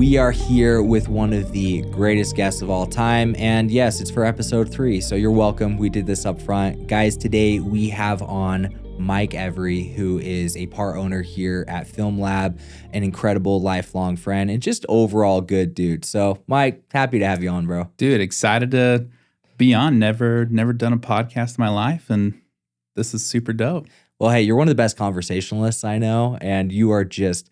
We are here with one of the greatest guests of all time. And yes, it's for episode 3. So you're welcome. We did this up front. Guys, today we have on Mike Every, who is a part owner here at FilmLaab, an incredible lifelong friend, and just overall good dude. So Mike, happy to have you on, bro. Dude, excited to be on. Never done a podcast in my life, and this is super dope. Well, hey, you're one of the best conversationalists I know, and you are just,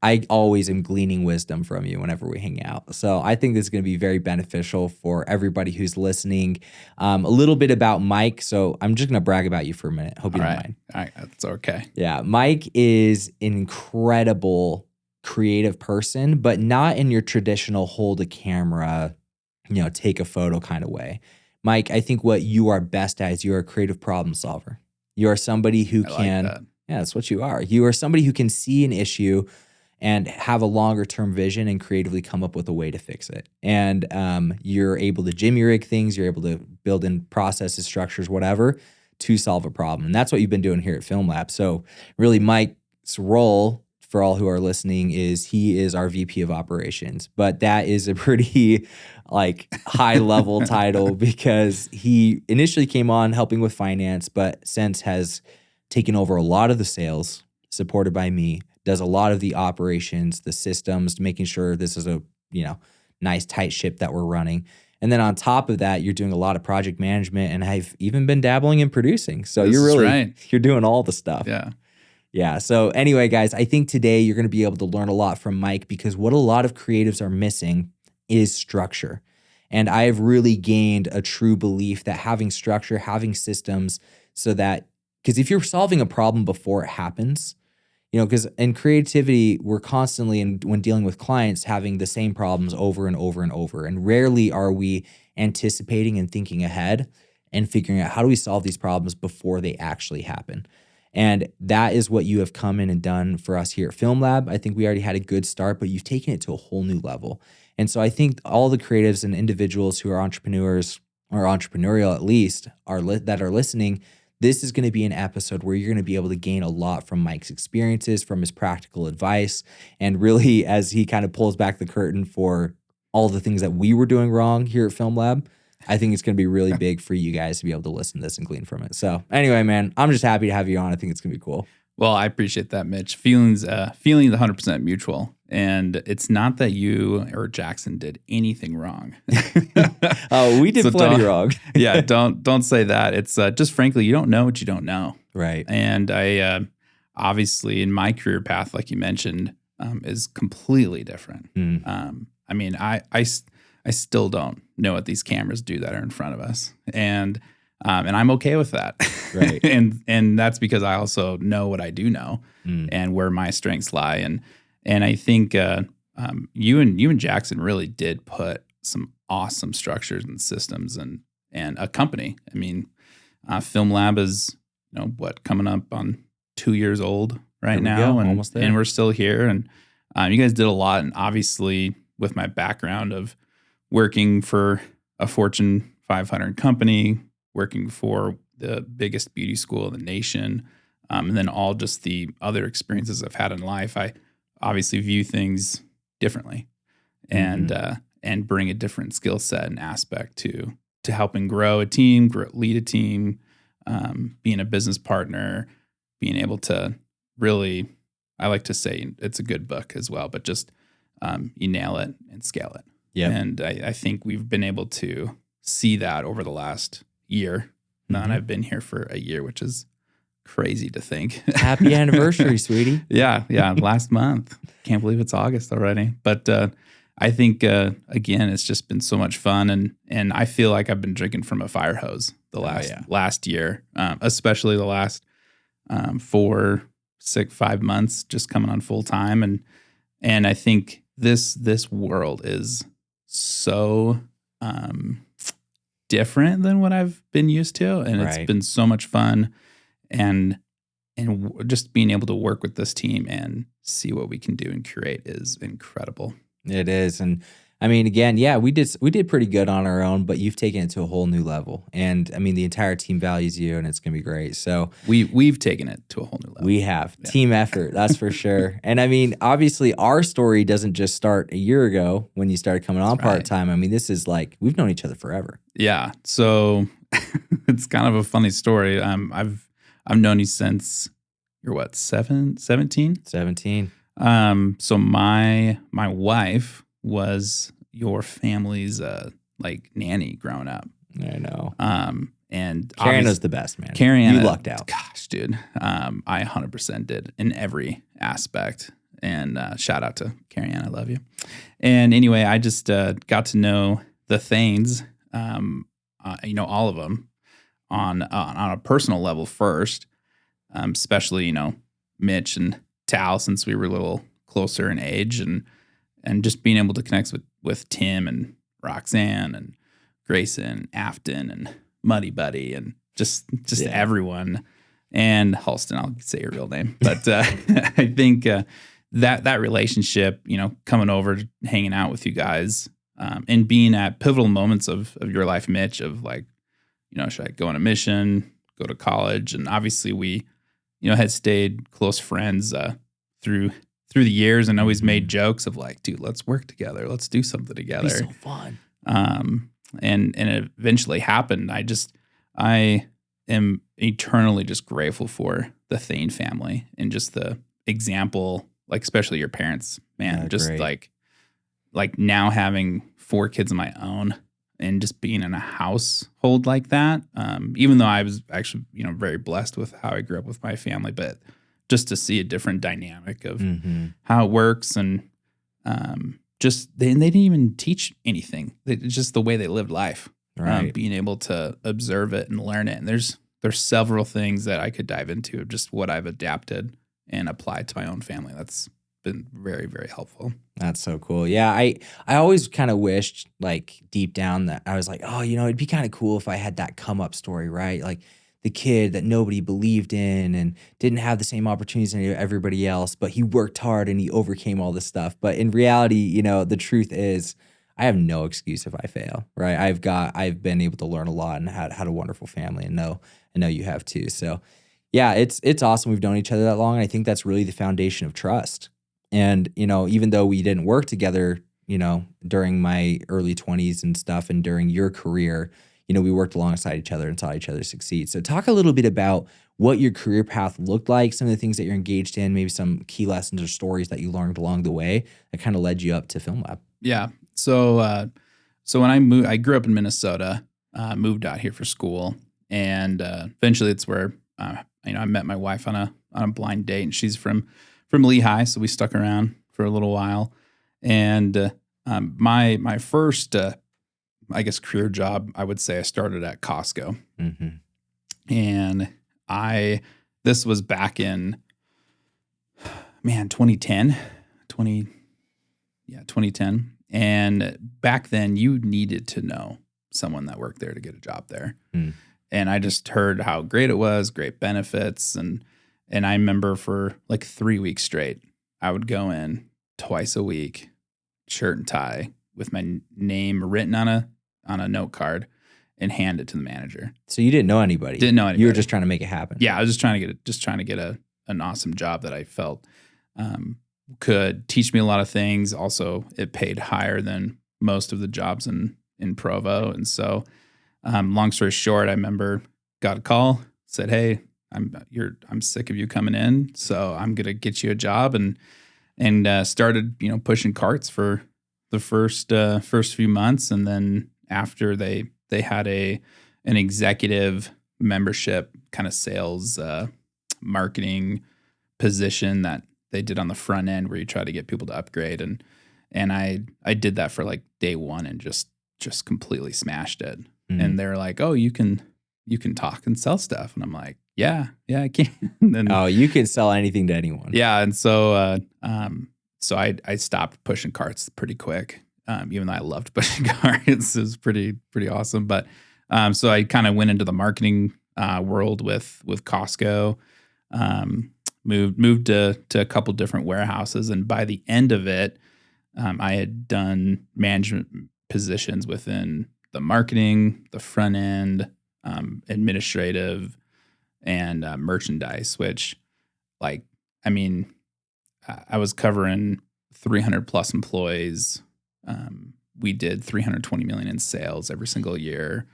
I always am gleaning wisdom from you whenever we hang out. So I think this is going to be very beneficial for everybody who's listening. A little bit about Mike. So I'm just going to brag about you for a minute. Hope you don't mind. All right, that's okay. Yeah, Mike is an incredible creative person, but not in your traditional hold a camera, take a photo kind of way. Mike, I think what you are best at is you're a creative problem solver. You are somebody who can, like that. Yeah, that's what you are. You are somebody who can see an issue and have a longer term vision and creatively come up with a way to fix it. And you're able to jimmy rig things, you're able to build in processes, structures, whatever, to solve a problem. And that's what you've been doing here at FilmLaab. So really Mike's role, for all who are listening, is he is our VP of operations. But that is a pretty high level title because he initially came on helping with finance, but since has taken over a lot of the sales, supported by me, does a lot of the operations, the systems, making sure this is a nice tight ship that we're running. And then on top of that, you're doing a lot of project management, and I've even been dabbling in producing. So you're doing all the stuff. Yeah. So anyway, guys, I think today you're going to be able to learn a lot from Mike, because what a lot of creatives are missing is structure. And I have really gained a true belief that having structure, having systems, because if you're solving a problem before it happens, because in creativity, we're constantly, when dealing with clients, having the same problems over and over and over. And rarely are we anticipating and thinking ahead and figuring out how do we solve these problems before they actually happen. And that is what you have come in and done for us here at FilmLaab. I think we already had a good start, but you've taken it to a whole new level. And so I think all the creatives and individuals who are entrepreneurs, or entrepreneurial at least, that are listening, this is going to be an episode where you're going to be able to gain a lot from Mike's experiences, from his practical advice, and really as he kind of pulls back the curtain for all the things that we were doing wrong here at FilmLaab. I think it's going to be really big for you guys to be able to listen to this and glean from it. So anyway, man, I'm just happy to have you on. I think it's going to be cool. Well, I appreciate that, Mitch. Feelings 100% mutual. And it's not that you or Jackson did anything wrong. Oh, we did plenty wrong. Yeah, don't say that. It's just frankly, you don't know what you don't know. Right. And I obviously in my career path, like you mentioned, is completely different. I mean, I still don't know what these cameras do that are in front of us. And I'm okay with that. Right. and that's because I also know what I do know and where my strengths lie. And I think you and Jackson really did put some awesome structures and systems and a company. I mean, FilmLaab is coming up on 2 years old right now, and almost there. And we're still here. And you guys did a lot. And obviously, with my background of working for a Fortune 500 company, working for the biggest beauty school in the nation, and then all just the other experiences I've had in life, I obviously view things differently and bring a different skill set and aspect to helping grow a team, lead a team, being a business partner, being able to really, I like to say it's a good book as well, but just you nail it and scale it. Yeah. And I think we've been able to see that over the last year. And I've been here for a year, which is crazy to think. Happy anniversary, sweetie. Yeah. Last month. Can't believe it's August already. But I think, again, it's just been so much fun. And I feel like I've been drinking from a fire hose the last year, especially the last 4, 6, 5 months just coming on full time. And I think this world is so different than what I've been used to. And it's been so much fun. And just being able to work with this team and see what we can do and create is incredible. It is. And I mean, again, yeah, we did pretty good on our own, but you've taken it to a whole new level. And I mean, the entire team values you, and it's gonna be great. So We've taken it to a whole new level. we have Yeah. team effort, that's for sure. And I mean, obviously, our story doesn't just start a year ago when you started coming on part time. I mean, this is like we've known each other forever. Yeah. So it's kind of a funny story. I've known you since you're what, 17? 17. So my wife was your family's like nanny growing up. I know. And Karen was the best, man. Karen, you lucked out. Gosh, dude. I 100% did in every aspect. And shout out to Karen, I love you. And anyway, I just got to know the Thanes, all of them on a personal level first, especially, Mitch and Tal, since we were a little closer in age, and just being able to connect with Tim and Roxanne and Grayson, Afton and Muddy Buddy and just everyone, and Halston, I'll say your real name, but I think that relationship, coming over, hanging out with you guys, and being at pivotal moments of your life, Mitch, of like, should I go on a mission, go to college, and obviously we had stayed close friends through the years, and always made jokes of like, dude, let's work together. Let's do something together. It'd be so fun. And it eventually happened. I am eternally just grateful for the Thane family and just the example, like especially your parents, man, Yeah, just great. like now having 4 kids of my own and just being in a household like that. Even though I was actually, very blessed with how I grew up with my family, but just to see a different dynamic of how it works, and just they didn't even teach anything. It's just the way they lived life, Right. being able to observe it and learn it. And there's several things that I could dive into of just what I've adapted and applied to my own family. That's been very, very helpful. That's so cool. Yeah, I always kind of wished, like deep down, that I was like, oh, it'd be kind of cool if I had that come up story, right? Like the kid that nobody believed in and didn't have the same opportunities as everybody else, but he worked hard and he overcame all this stuff. But in reality, the truth is, I have no excuse if I fail, right? I've been able to learn a lot and had a wonderful family, and I know you have too. So yeah, it's awesome we've known each other that long. And I think that's really the foundation of trust. And, even though we didn't work together, during my early 20s and stuff, and during your career, we worked alongside each other and saw each other succeed. So talk a little bit about what your career path looked like, some of the things that you're engaged in, maybe some key lessons or stories that you learned along the way that kind of led you up to FilmLaab. Yeah. So when I moved, I grew up in Minnesota, moved out here for school, and eventually it's where I met my wife on a blind date, and she's from Lehigh, so we stuck around for a little while. And my first, I guess, career job, I would say I started at Costco, and this was back in 2010. And back then you needed to know someone that worked there to get a job there. And I just heard how great it was, great benefits. And I remember for like 3 weeks straight, I would go in twice a week, shirt and tie, with my name written on a note card, and hand it to the manager. So you didn't know anybody. Didn't know anybody. You were just trying to make it happen. Yeah, I was just trying to get an awesome job that I felt could teach me a lot of things. Also, it paid higher than most of the jobs in Provo. And so, long story short, I remember got a call, said, "Hey, I'm sick of you coming in, so I'm gonna get you a job," and started pushing carts for the first few months, and then after they had an executive membership kind of sales marketing position that they did on the front end, where you try to get people to upgrade, and I did that for like day one and just completely smashed it. And they're like, "Oh, you can talk and sell stuff," and I'm like, yeah, I can. And, you can sell anything to anyone. Yeah, and so I stopped pushing carts pretty quick, even though I loved pushing carts. It was pretty awesome. But so I kind of went into the marketing world with Costco. Moved to a couple different warehouses, and by the end of it, I had done management positions within the marketing, the front end, administrative, and merchandise, which, like, I mean, I was covering 300 plus employees. We did 320 million in sales every single year.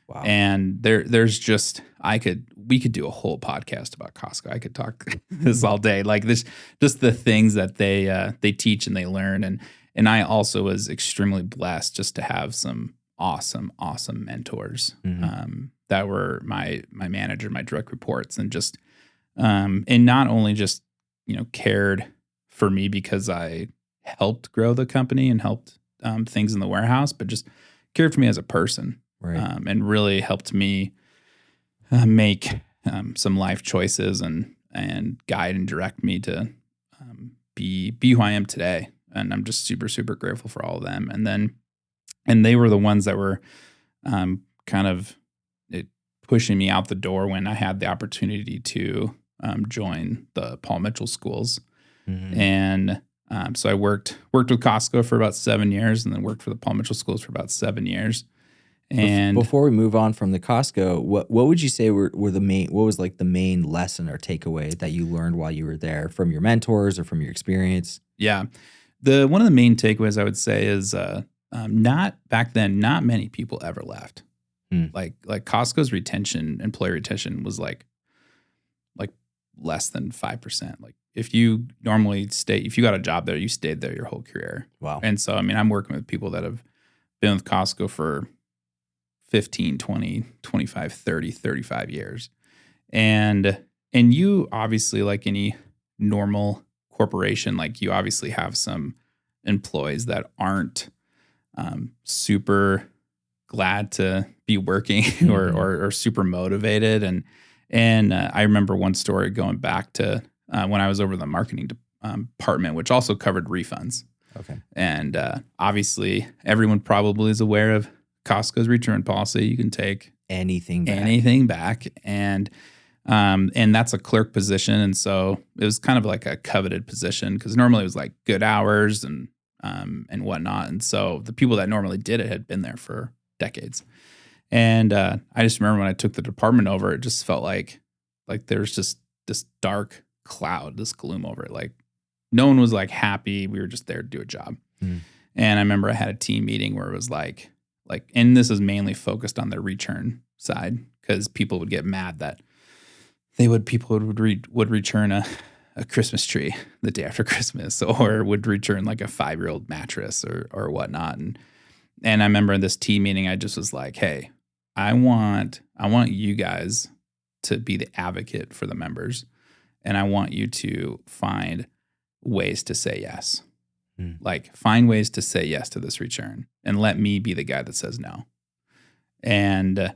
Wow. And there's just, we could do a whole podcast about Costco. I could talk this all day. Like this, just the things that they teach and they learn. And I also was extremely blessed just to have some awesome mentors that were my manager, my direct reports, and just and not only just cared for me because I helped grow the company and helped things in the warehouse, but just cared for me as a person, Right. And really helped me make some life choices and guide and direct me to be who I am today. And I'm just super grateful for all of them. And they were the ones that were kind of pushing me out the door when I had the opportunity to join the Paul Mitchell schools. Mm-hmm. And so I worked with Costco for about 7 years, and then worked for the Paul Mitchell schools for about 7 years. And before we move on from the Costco, what would you say were the main, what was like the main lesson or takeaway that you learned while you were there from your mentors or from your experience? yeah, one of the main takeaways I would say is not back then, not many people ever left. Like Costco's employee retention was like less than 5%. Like if you got a job there, you stayed there your whole career. Wow. And so, I mean, I'm working with people that have been with Costco for 15, 20, 25, 30, 35 years. And you obviously, like any normal corporation, like you obviously have some employees that aren't super glad to be working or super motivated. And I remember one story going back to when I was over the marketing department, which also covered refunds. Okay. And obviously, everyone probably is aware of Costco's return policy. You can take Anything back, and that's a clerk position. And so it was kind of like a coveted position because normally it was like good hours and whatnot. And so the people that normally did it had been there for decades. And I just remember when I took the department over, it just felt like there's just this dark cloud, this gloom over it. Like no one was like happy. We were just there to do a job. And I remember I had a team meeting where it was like, and this is mainly focused on the return side because people would get mad that people would return a Christmas tree the day after Christmas, or would return like a 5-year-old mattress or whatnot. And I remember in this team meeting, I just was like, hey, I want you guys to be the advocate for the members. And I want you to find ways to say yes. Like find ways to say yes to this return and let me be the guy that says no. And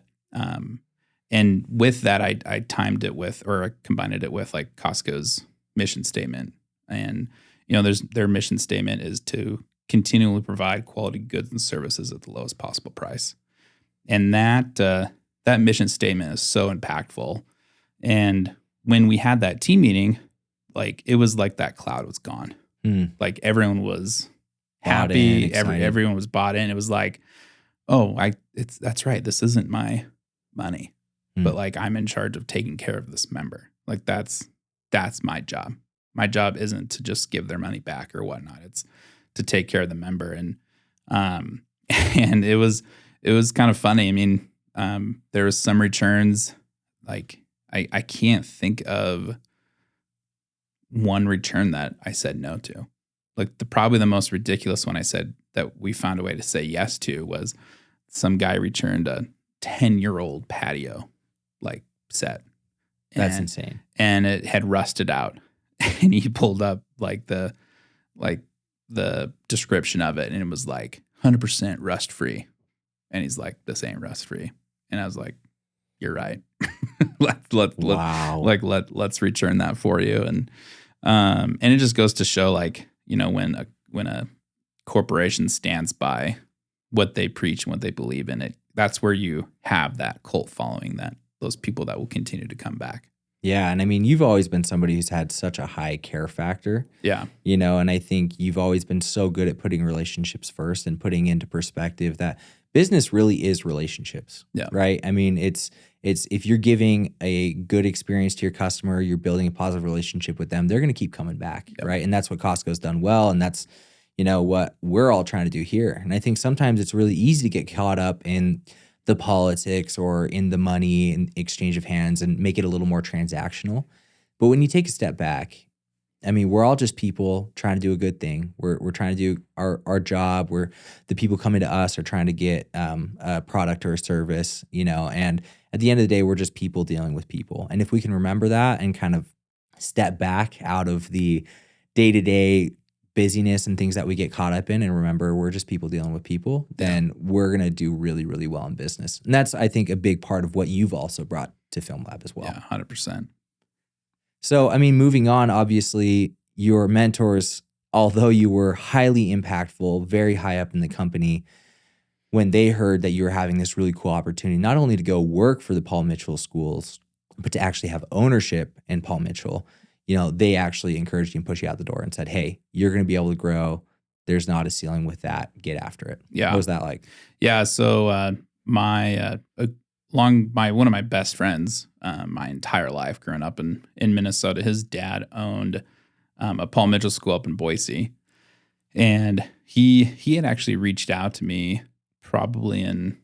with that, I timed it with, or I combined it with like Costco's mission statement. And, their mission statement is to continually provide quality goods and services at the lowest possible price. And that mission statement is so impactful. And when we had that team meeting, like it was like that cloud was gone. Like everyone was happy. Everyone was bought in. It was like, oh, that's right. This isn't my money, but like I'm in charge of taking care of this member. Like that's my job. My job isn't to just give their money back or whatnot. It's to take care of the member. And and it was kind of funny. I mean, there was some returns. Like I can't think of one return that I said no to. Like probably the most ridiculous one I said that we found a way to say yes to was some guy returned a 10-year-old patio like set. That's insane. And it had rusted out. And he pulled up like the description of it, and it was like 100% rust free. And he's like, this ain't rust free. And I was like, you're right. Let's return that for you. And it just goes to show, like, when a corporation stands by what they preach and what they believe in, that's where you have that cult following, that those people that will continue to come back. Yeah. And I mean, you've always been somebody who's had such a high care factor, Yeah. and I think you've always been so good at putting relationships first and putting into perspective that business really is relationships, Yeah. right? I mean, it's if you're giving a good experience to your customer, you're building a positive relationship with them, they're going to keep coming back, Yep. right? And that's what Costco's done well, and that's what we're all trying to do here. And I think sometimes it's really easy to get caught up in the politics or in the money and exchange of hands and make it a little more transactional. But when you take a step back, I mean, we're all just people trying to do a good thing. We're trying to do our job. We're the people coming to us are trying to get a product or a service, and at the end of the day, we're just people dealing with people. And if we can remember that and kind of step back out of the day-to-day busyness and things that we get caught up in and remember we're just people dealing with people, then we're going to do really, really well in business. And that's, I think, a big part of what you've also brought to FilmLaab as well. Yeah, 100%. So, I mean, moving on, obviously, your mentors, although you were highly impactful, very high up in the company, when they heard that you were having this really cool opportunity, not only to go work for the Paul Mitchell schools, but to actually have ownership in Paul Mitchell, they actually encouraged you and pushed you out the door and said, hey, you're going to be able to grow. There's not a ceiling with that. Get after it. Yeah. What was that like? Yeah. So my one of my best friends, my entire life growing up in Minnesota, his dad owned a Paul Mitchell school up in Boise, and he had actually reached out to me probably in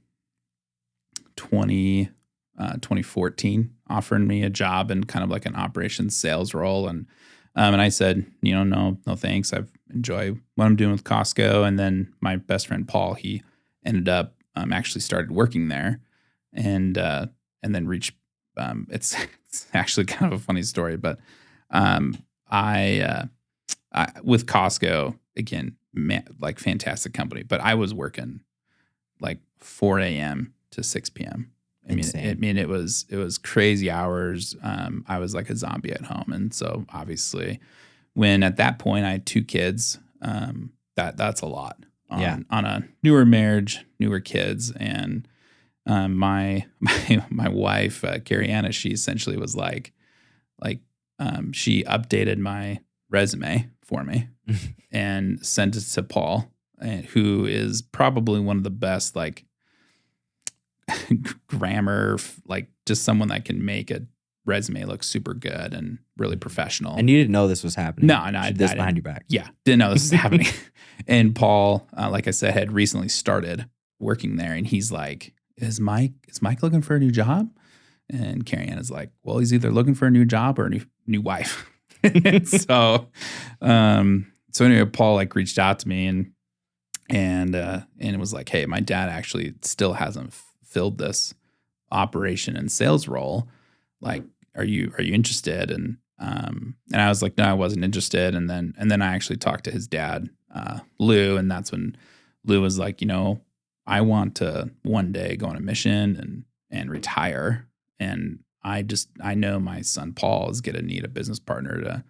2014, offering me a job in kind of like an operations sales role, and I said, no thanks. I enjoy what I'm doing with Costco. And then my best friend Paul, he ended up actually started working there, and then reached. It's actually kind of a funny story, but I with Costco again, like fantastic company, but I was working like 4 a.m. to 6 p.m. It was crazy hours. I was like a zombie at home, and so obviously, when at that point I had 2 kids, that's a lot on a newer marriage, newer kids, and my wife Carrie Anna, she essentially was like she updated my resume for me and sent it to Paul, who is probably one of the best like grammar, like just someone that can make a resume look super good and really professional. And you didn't know this was happening. No, This behind your back. Yeah, didn't know this was happening. And Paul, like I said, had recently started working there, and he's like, "Is Mike looking for a new job?" And Carrie Ann is like, "Well, he's either looking for a new job or a new wife." So anyway, Paul like reached out to me and it was like, "Hey, my dad actually still hasn't filled this operation and sales role. Like, are you interested?" And I was like, "No, I wasn't interested." And then I actually talked to his dad, Lou, and that's when Lou was like, "I want to one day go on a mission and retire. And I know my son Paul is gonna need a business partner to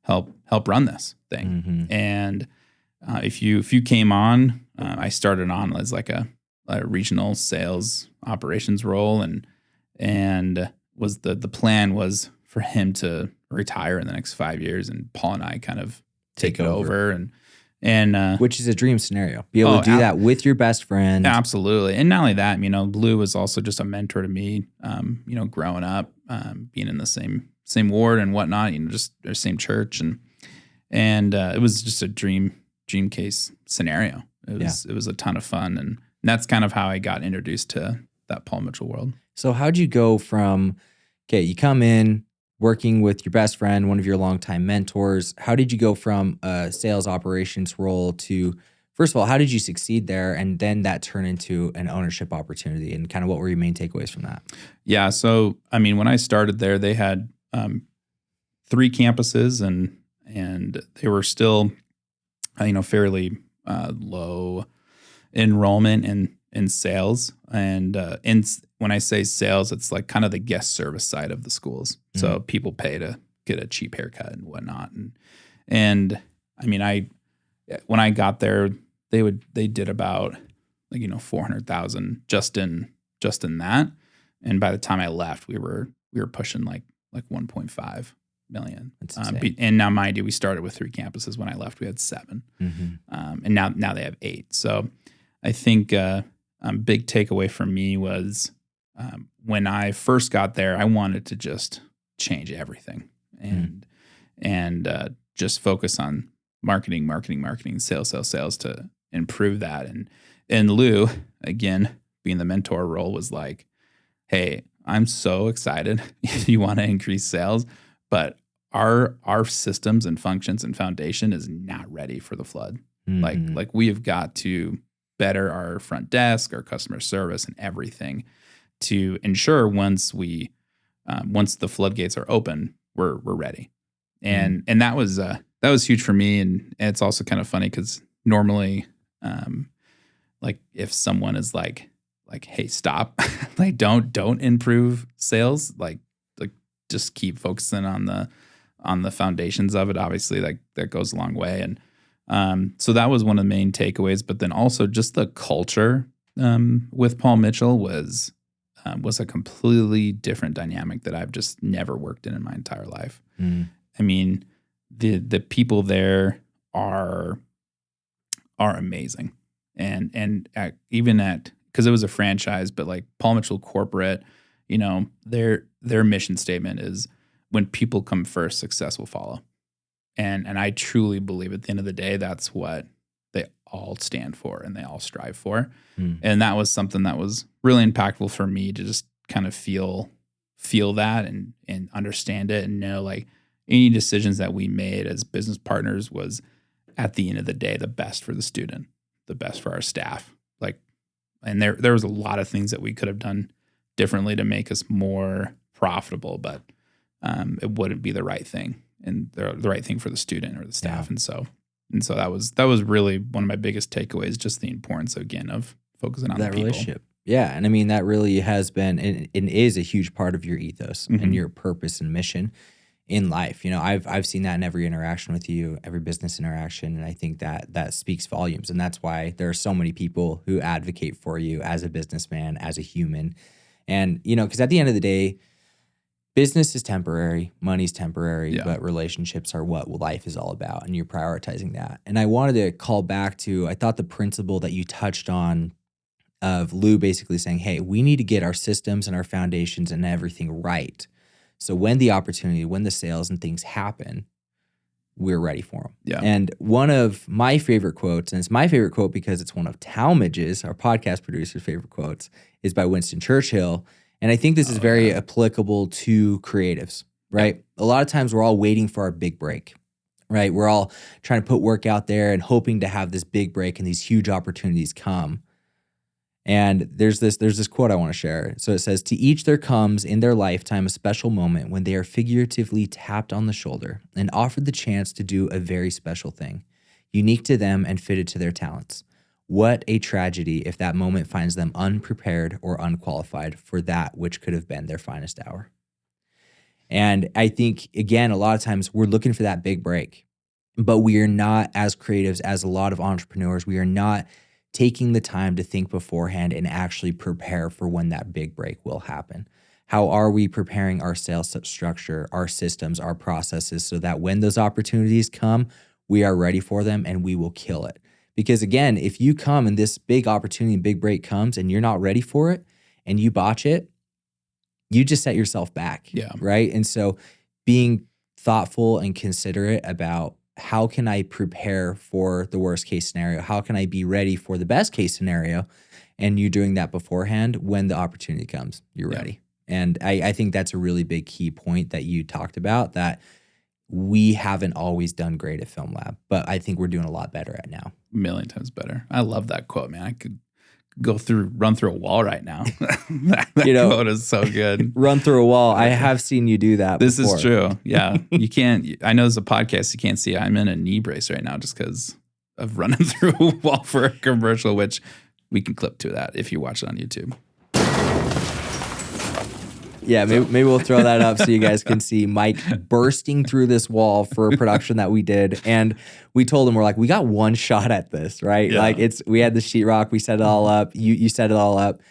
help run this thing." Mm-hmm. And if you came on, I started on as like a regional sales operations role, and was the plan was for him to retire in the next 5 years, and Paul and I kind of take it over and which is a dream scenario. Be able to do that with your best friend. Absolutely. And not only that, Lou was also just a mentor to me, growing up, being in the same ward and whatnot, just the same church. And it was just a dream case scenario. It was a ton of fun. And that's kind of how I got introduced to that Paul Mitchell world. So how'd you go from, you come in working with your best friend, one of your longtime mentors. How did you go from a sales operations role to, first of all, how did you succeed there? And then that turn into an ownership opportunity, and kind of what were your main takeaways from that? Yeah. So, when I started there, they had 3 campuses and they were still, fairly low enrollment in sales. And when I say sales, it's like kind of the guest service side of the schools. Mm-hmm. So people pay to get a cheap haircut and whatnot. And when I got there, they did about 400,000 just in that. And by the time I left, we were pushing like like 1.5 million. That's insane. And now, mind you, we started with 3 campuses. When I left, we had 7, and now they have 8. So I think big takeaway for me was when I first got there, I wanted to just change everything and just focus on marketing, sales to improve that. And Lou, again, being the mentor role, was like, hey, I'm so excited you want to increase sales, but our systems and functions and foundation is not ready for the flood. Like we have got to better our front desk, our customer service, and everything to ensure once the floodgates are open, we're ready. And that was huge for me. And it's also kind of funny because normally, like if someone is like, hey, stop, like don't improve sales, like just keep focusing on the foundations of it. Obviously, like that goes a long way. And so that was one of the main takeaways. But then also just the culture with Paul Mitchell was a completely different dynamic that I've just never worked in my entire life. I mean, the people there are amazing, and because it was a franchise, but like Paul Mitchell Corporate, their mission statement is, when people come first, success will follow. And I truly believe at the end of the day, that's what they all stand for and they all strive for. And that was something that was really impactful for me to just kind of feel that and understand it, and know like any decisions that we made as business partners was at the end of the day the best for the student, the best for our staff. Like, and there was a lot of things that we could have done differently to make us more profitable, but it wouldn't be the right thing, and the right thing for the student or the staff. Yeah. And so that was really one of my biggest takeaways, just the importance again of focusing on that the people. Relationship. Yeah. And I mean, that really has been and is a huge part of your ethos and your purpose and mission in life. I've seen that in every interaction with you, every business interaction. And I think that speaks volumes. And that's why there are so many people who advocate for you as a businessman, as a human. And, because at the end of the day, business is temporary, money's temporary, but relationships are what life is all about. And you're prioritizing that. And I wanted to call back to, I thought the principle that you touched on of Lou basically saying, hey, we need to get our systems and our foundations and everything right. So when the opportunity, when the sales and things happen, we're ready for them. Yeah. And one of my favorite quotes, and it's my favorite quote because it's one of Talmadge's, our podcast producer's favorite quotes, is by Winston Churchill. And I think this is very applicable to creatives, right? Yeah. A lot of times we're all waiting for our big break, right? We're all trying to put work out there and hoping to have this big break and these huge opportunities come. And there's this quote I want to share. So it says, to each there comes in their lifetime a special moment when they are figuratively tapped on the shoulder and offered the chance to do a very special thing, unique to them and fitted to their talents. What a tragedy if that moment finds them unprepared or unqualified for that which could have been their finest hour. And I think, again, a lot of times we're looking for that big break, but we are not, as creatives, as a lot of entrepreneurs, we are not taking the time to think beforehand and actually prepare for when that big break will happen. How are we preparing our sales structure, our systems, our processes so that when those opportunities come, we are ready for them and we will kill it? Because again, if you come and this big opportunity, big break comes and you're not ready for it and you botch it, you just set yourself back, right? And so being thoughtful and considerate about how can I prepare for the worst case scenario? How can I be ready for the best case scenario? And you doing that beforehand, when the opportunity comes, you're ready. And I think that's a really big key point that you talked about, that we haven't always done great at FilmLaab, but I think we're doing a lot better at now. A million times better. I love that quote, man. I could run through a wall right now. that quote is so good. Run through a wall. I have seen you do that This before. is true. Yeah. You can't, I know there's a podcast, you can't see, I'm in a knee brace right now just because of running through a wall for a commercial, which we can clip to that if you watch it on YouTube. Yeah, maybe we'll throw that up so you guys can see Mike bursting through this wall for a production that we did. And we told him, we're like, we got one shot at this, right? Yeah. Like we had the sheetrock, we set it all up, you set it all up.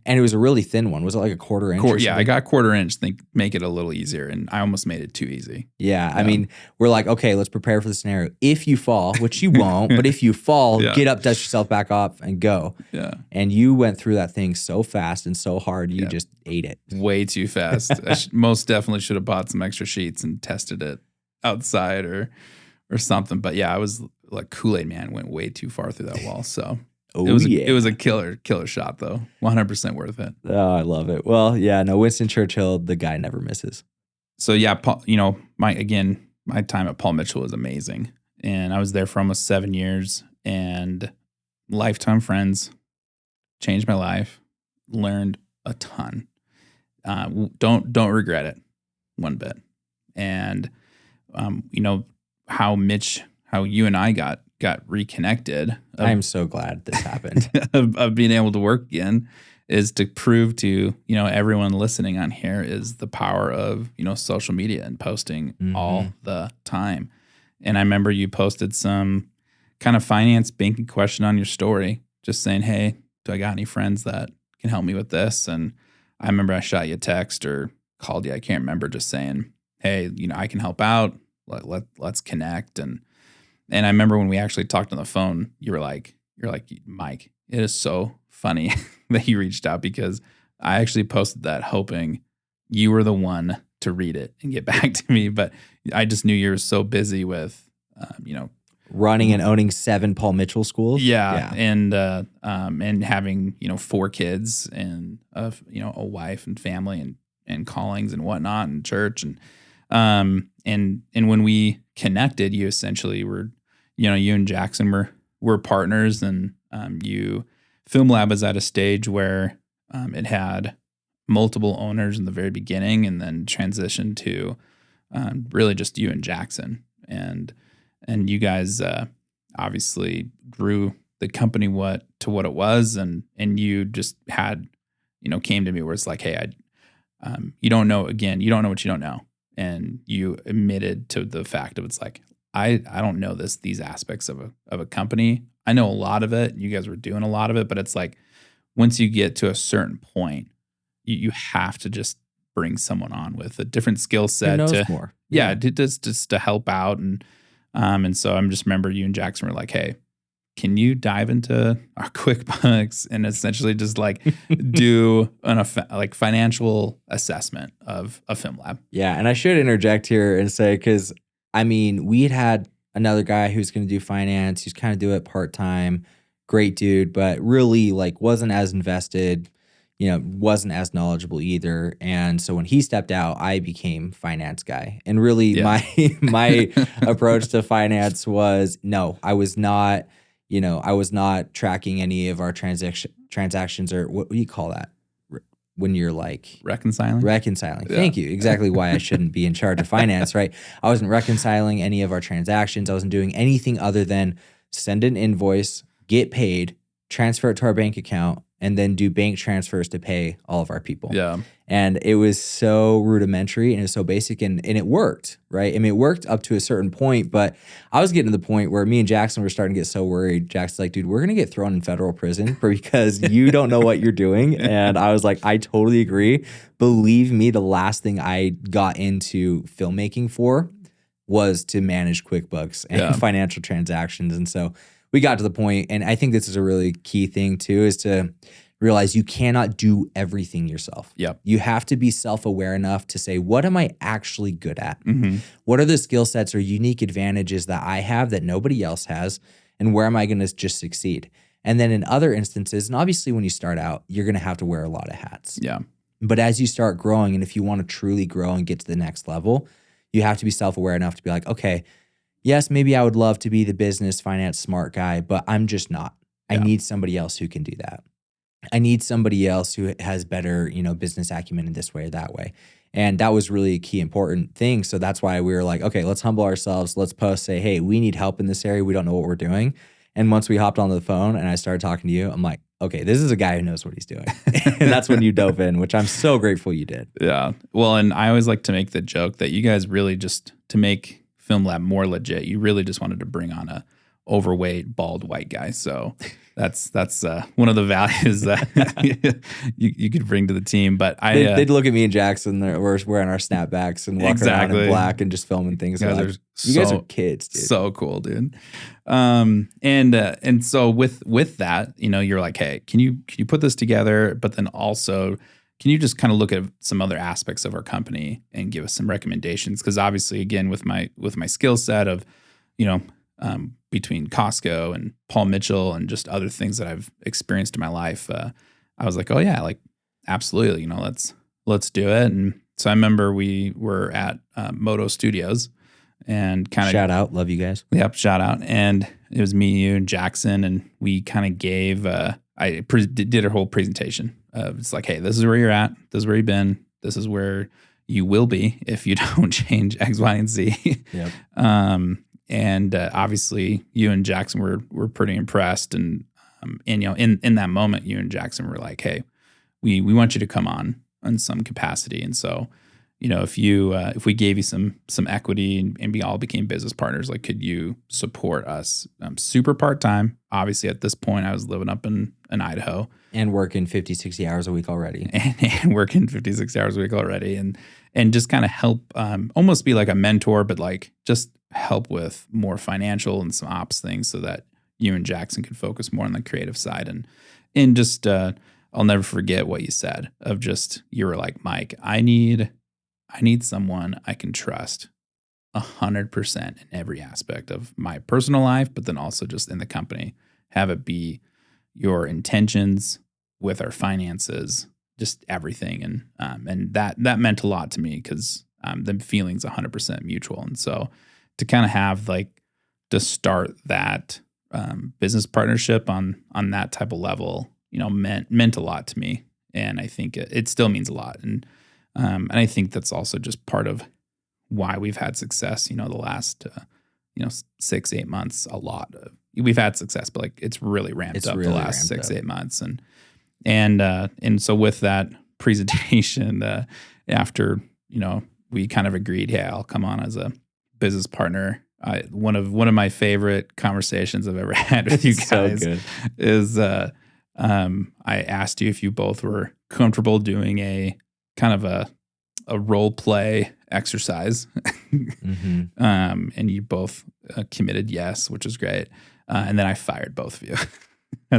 And it was a really thin one. Was it like a quarter inch? Yeah, I got quarter inch. Make it a little easier, and I almost made it too easy. Yeah, I mean, we're like, okay, let's prepare for the scenario. If you fall, which you won't, but if you fall, get up, dust yourself back off, and go. Yeah. And you went through that thing so fast and so hard, you just ate it. Way too fast. I most definitely should have bought some extra sheets and tested it outside or something. But yeah, I was like Kool-Aid Man went way too far through that wall. So it was a killer shot though. 100% worth it. Oh, I love it. Well, yeah, no, Winston Churchill, the guy never misses. So yeah, my time at Paul Mitchell was amazing. And I was there for almost 7 years and lifetime friends, changed my life, learned a ton. Don't regret it one bit. And how you and I got reconnected. I'm so glad this happened. of being able to work again is to prove to, everyone listening on here is the power of, social media and posting all the time. And I remember you posted some kind of finance banking question on your story, just saying, hey, do I got any friends that can help me with this? And I remember I shot you a text or called you. I can't remember, just saying, hey, I can help out. Let's connect. And I remember when we actually talked on the phone, you're like, Mike, it is so funny that you reached out because I actually posted that hoping you were the one to read it and get back to me. But I just knew you were so busy with, running and owning 7 Paul Mitchell schools. Yeah. And having, 4 kids and, a wife and family and callings and whatnot and church. And when we connected, you essentially were, you and Jackson were partners, and FilmLaab was at a stage where it had multiple owners in the very beginning, and then transitioned to really just you and Jackson, and you guys obviously grew the company to what it was, and you just had came to me where it's like, hey, you don't know what you don't know, and you admitted to the fact of it's like, I don't know these aspects of a company. I know a lot of it. You guys were doing a lot of it, but it's like once you get to a certain point, you have to just bring someone on with a different skill set more. Yeah, just to help out. And so I'm just remember you and Jackson were like, hey, can you dive into our QuickBooks and essentially just like do like financial assessment of a FilmLaab? Yeah. And I should interject here and say, because I mean, we had another guy who's going to do finance. He's kind of do it part-time, great dude, but really like wasn't as invested, wasn't as knowledgeable either. And so when he stepped out, I became finance guy. And really my approach to finance was, no, I was not tracking any of our transactions, or what do you call that? When you're like reconciling. Yeah. Thank you. Exactly why I shouldn't be in charge of finance, right? I wasn't reconciling any of our transactions. I wasn't doing anything other than send an invoice, get paid, transfer it to our bank account, and then do bank transfers to pay all of our people. Yeah. And it was so rudimentary and it was so basic, and it worked, right? I mean, it worked up to a certain point, but I was getting to the point where me and Jackson were starting to get so worried. Jackson's like, dude, we're going to get thrown in federal prison because you don't know what you're doing. And I was like, I totally agree. Believe me, the last thing I got into filmmaking for was to manage QuickBooks and financial transactions. And so we got to the point, and I think this is a really key thing too, is to realize you cannot do everything yourself. Yep. You have to be self-aware enough to say, what am I actually good at? Mm-hmm. What are the skill sets or unique advantages that I have that nobody else has? And where am I going to just succeed? And then in other instances, and obviously when you start out, you're going to have to wear a lot of hats. Yeah. But as you start growing, and if you want to truly grow and get to the next level, you have to be self-aware enough to be like, okay, yes, maybe I would love to be the business finance smart guy, but I'm just not. I need somebody else who can do that. I need somebody else who has better, business acumen in this way or that way. And that was really a key important thing. So that's why we were like, okay, let's humble ourselves. Let's say, hey, we need help in this area. We don't know what we're doing. And once we hopped onto the phone and I started talking to you, I'm like, okay, this is a guy who knows what he's doing. And that's when you dove in, which I'm so grateful you did. Yeah. Well, and I always like to make the joke that you guys really just, to make FilmLaab more legit, you really just wanted to bring on a overweight, bald white guy. So That's one of the values that you could bring to the team. But they'd look at me and Jackson. We're wearing our snapbacks and walking around in black and just filming things. You guys are kids, dude. So cool, dude. And so with that, you're like, hey, can you put this together? But then also, can you just kind of look at some other aspects of our company and give us some recommendations? Because obviously, again, with my skill set of, between Costco and Paul Mitchell and just other things that I've experienced in my life, I was like, oh yeah, like absolutely, let's do it. And so I remember we were at Moto Studios and kind of shout out, love you guys. Yep, shout out. And it was me, you, and Jackson, and we kind of gave. Did a whole presentation. It's like, hey, this is where you're at. This is where you've been. This is where you will be if you don't change X, Y, and Z. Yep. And obviously, you and Jackson were pretty impressed, and in that moment, you and Jackson were like, "Hey, we want you to come on in some capacity." And so, if we gave you some equity and we all became business partners, like, could you support us? Super part time. Obviously, at this point, I was living up in Idaho and working 50, 60 hours a week already, and working 50, 60 hours a week already, and just kind of help, almost be like a mentor, but like just help with more financial and some ops things so that you and Jackson could focus more on the creative side. And just, I'll never forget what you said of just, you were like, Mike, I need someone I can trust 100% in every aspect of my personal life, but then also just in the company. Have it be your intentions with our finances, just everything. And that meant a lot to me because the feeling's 100% mutual. And so to kind of have to start that business partnership on that type of level, meant a lot to me. And I think it still means a lot. And I think that's also just part of why we've had success, the last, 6-8 months, a lot. We've had success, but it's really ramped up the last 6-8 months. And so with that presentation, after, we kind of agreed, yeah, I'll come on as a business partner. One of my favorite conversations I've ever had with you guys is I asked you if you both were comfortable doing a kind of a role play exercise. Mm-hmm. And you both committed yes, which is great. And then I fired both of you.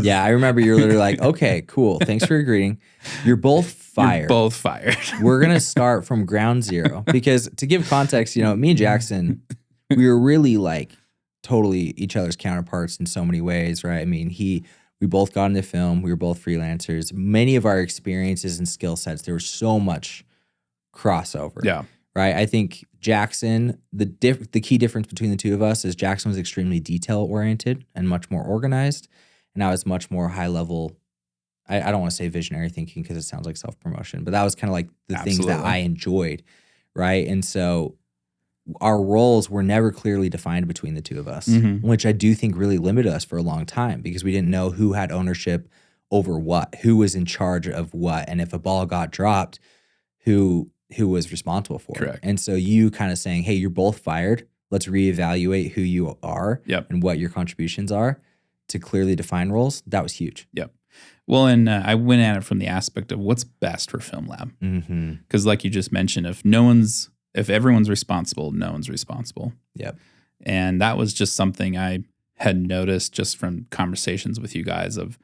Yeah, I remember you're literally like, okay, cool. Thanks for agreeing. You're both fired. You're both fired. We're going to start from ground zero because to give context, me and Jackson, we were really totally each other's counterparts in so many ways, right? I mean, we both got into film. We were both freelancers. Many of our experiences and skill sets, there was so much crossover. Yeah. Right. I think Jackson, the key difference between the two of us is Jackson was extremely detail oriented and much more organized. And I was much more high level. I don't want to say visionary thinking because it sounds like self-promotion, but that was kind of the things that I enjoyed. Right. And so our roles were never clearly defined between the two of us, which I do think really limited us for a long time because we didn't know who had ownership over what, who was in charge of what. And if a ball got dropped, who was responsible for Correct. it. And so you kind of saying, hey, you're both fired. Let's reevaluate who you are and what your contributions are to clearly define roles. That was huge. Yep. Well, and I went at it from the aspect of what's best for FilmLaab. Because like you just mentioned, if everyone's responsible, no one's responsible. Yep. And that was just something I had noticed just from conversations with you guys of,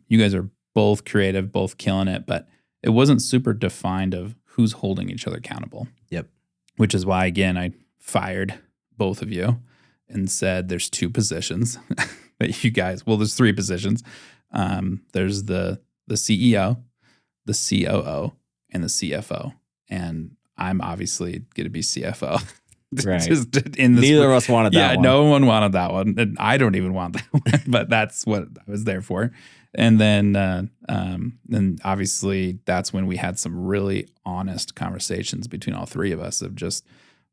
you guys are both creative, both killing it, but it wasn't super defined of who's holding each other accountable. Yep. Which is why, again, I fired both of you and said there's 2 positions that you guys, well, there's 3 positions. There's the CEO, the COO, and the CFO. And I'm obviously going to be CFO. Right. Neither of us wanted that one. Yeah, no one wanted that one. And I don't even want that one, but that's what I was there for. And then obviously that's when we had some really honest conversations between all 3 of us of just,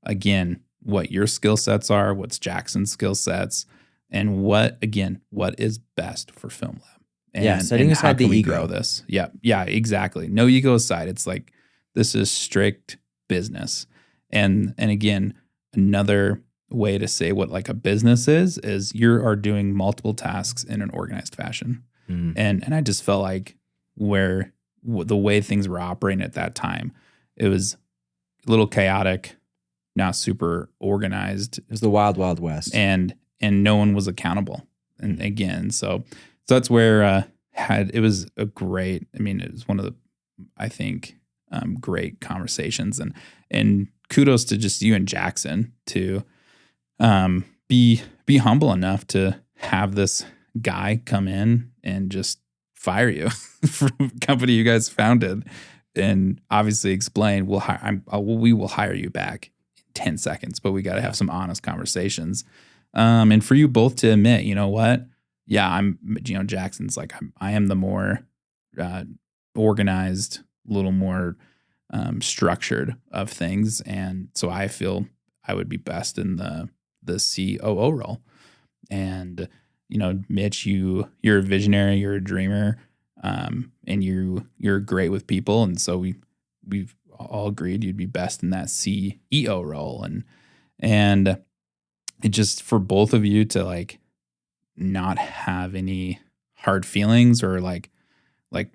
again, what your skill sets are, what's Jackson's skill sets, and what is best for FilmLaab. And, setting aside the ego. Grow this. Yeah, exactly. No ego aside. It's this is strict business. And again, another way to say what like a business is you are doing multiple tasks in an organized fashion. Mm. And I just felt like the way things were operating at that time, it was a little chaotic, not super organized. It was the wild, wild west. And no one was accountable. And again, so that's where it was a great, I mean, it was one of the, I think, great conversations, and kudos to just you and Jackson to be humble enough to have this guy come in and just fire you from a company you guys founded, and obviously explain, we will hire you back in 10 seconds, but we got to have some honest conversations. And for you both to admit, you know what? Yeah, Jackson's like, I am the more organized, a little more structured of things. And so I feel I would be best in the COO role. And, Mitch, you're a visionary, you're a dreamer, and you're great with people. And so we've all agreed you'd be best in that CEO role. And it just, for both of you to like not have any hard feelings or like,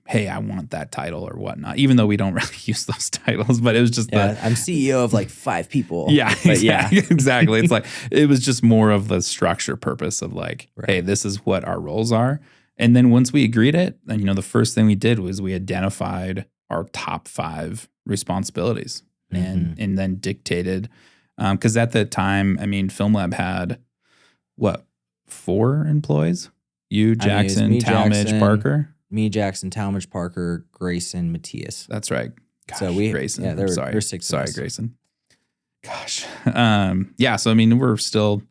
hey, I want that title or whatnot, even though we don't really use those titles, but it was just I'm CEO of like 5 people. Yeah, but exactly. It's like, it was just more of the structure purpose of like, Right. hey, this is what our roles are. And then once we agreed it, then, the first thing we did was we identified our top 5 responsibilities and then dictated, because at the time, I mean, FilmLaab had what, 4 employees? You, Jackson, Talmadge, Parker? Me, Jackson, Talmadge, Parker, Grayson, Matthias. That's right. Gosh, So Grayson. there sorry. were 6 of Sorry, us. Grayson. Gosh. Yeah. So I mean, we're still,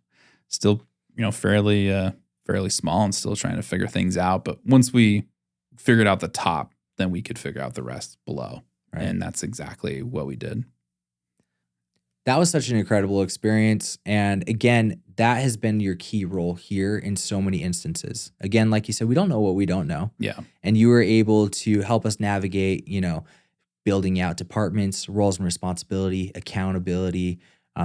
fairly small and still trying to figure things out. But once we figured out the top, then we could figure out the rest below. Right. And that's exactly what we did. That was such an incredible experience. And again, that has been your key role here in so many instances. Again, like you said, we don't know what we don't know. Yeah. And you were able to help us navigate, building out departments, roles and responsibility, accountability,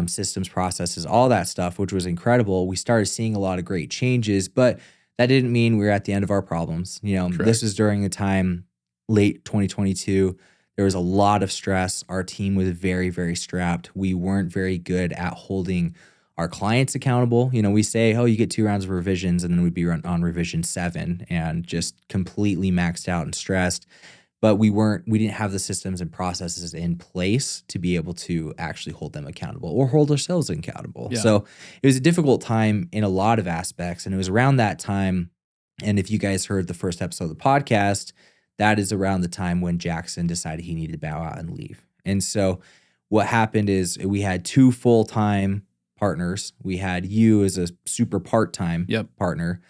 systems, processes, all that stuff, which was incredible. We started seeing a lot of great changes, but that didn't mean we were at the end of our problems. This was during a time, late 2022. There was a lot of stress. Our team was very, very strapped. We weren't very good at holding our clients accountable. We say, oh, you get 2 rounds of revisions, and then we'd be on revision 7 and just completely maxed out and stressed. But we didn't have the systems and processes in place to be able to actually hold them accountable or hold ourselves accountable. Yeah. So it was a difficult time in a lot of aspects. And it was around that time. And if you guys heard the first episode of the podcast, that is around the time when Jackson decided he needed to bow out and leave. And so what happened is we had 2 full-time partners. We had you as a super part-time partner.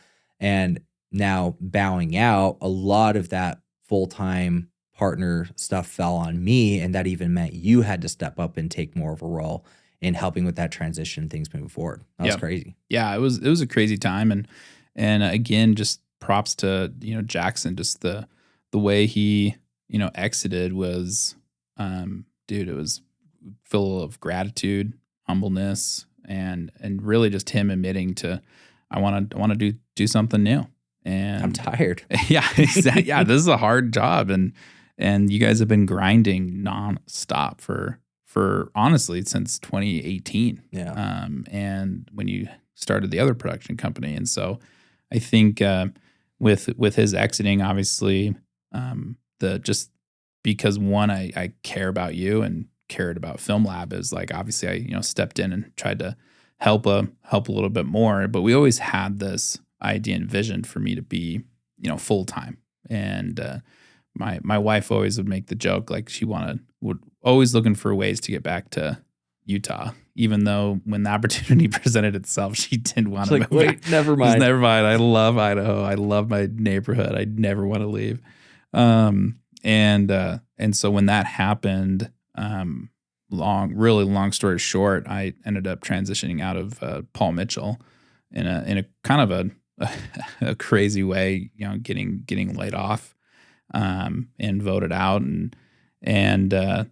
And now bowing out, a lot of that full-time partner stuff fell on me. And that even meant you had to step up and take more of a role in helping with that transition, things moving forward. That was crazy. Yeah, it was a crazy time. And again, just props to, Jackson, just the way he, exited was, dude, it was full of gratitude, humbleness, and really just him admitting to, I want to do something new. And I'm tired. Yeah, exactly. Yeah, this is a hard job, and you guys have been grinding nonstop for honestly since 2018. Yeah. And when you started the other production company, and so I think with his exiting, obviously, just because one, I care about you and cared about FilmLaab, is like, obviously I stepped in and tried to help a little bit more, but we always had this idea and vision for me to be full time. And my wife always would make the joke, like she would always looking for ways to get back to Utah, even though when the opportunity presented itself, she didn't want to move. Wait, never mind. Never mind. I love Idaho. I love my neighborhood. I never want to leave. And so when that happened, really long story short, I ended up transitioning out of Paul Mitchell in a kind of a crazy way, getting laid off, and voted out. And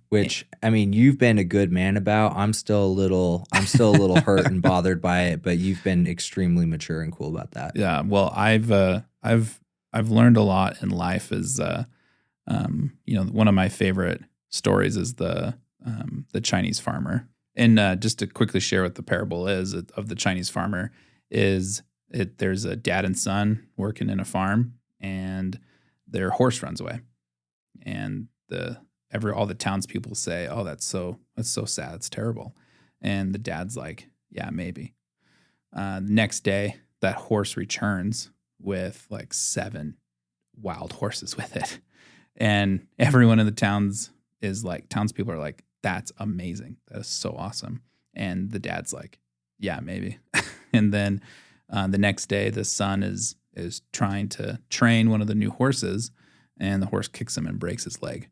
Which, I mean, you've been a good man about. I'm still a little hurt and bothered by it, but you've been extremely mature and cool about that. Yeah. Well, I've learned a lot in life. Is one of my favorite stories is the Chinese farmer. And just to quickly share what the parable is of the Chinese farmer is there's a dad and son working in a farm, and their horse runs away, and all the townspeople say, "Oh, that's so sad. It's terrible." And the dad's like, "Yeah, maybe." Next day, that horse returns with like 7 wild horses with it, and everyone in the townspeople are like, "That's amazing. That is so awesome." And the dad's like, "Yeah, maybe." And then the next day, the son is trying to train one of the new horses, and the horse kicks him and breaks his leg.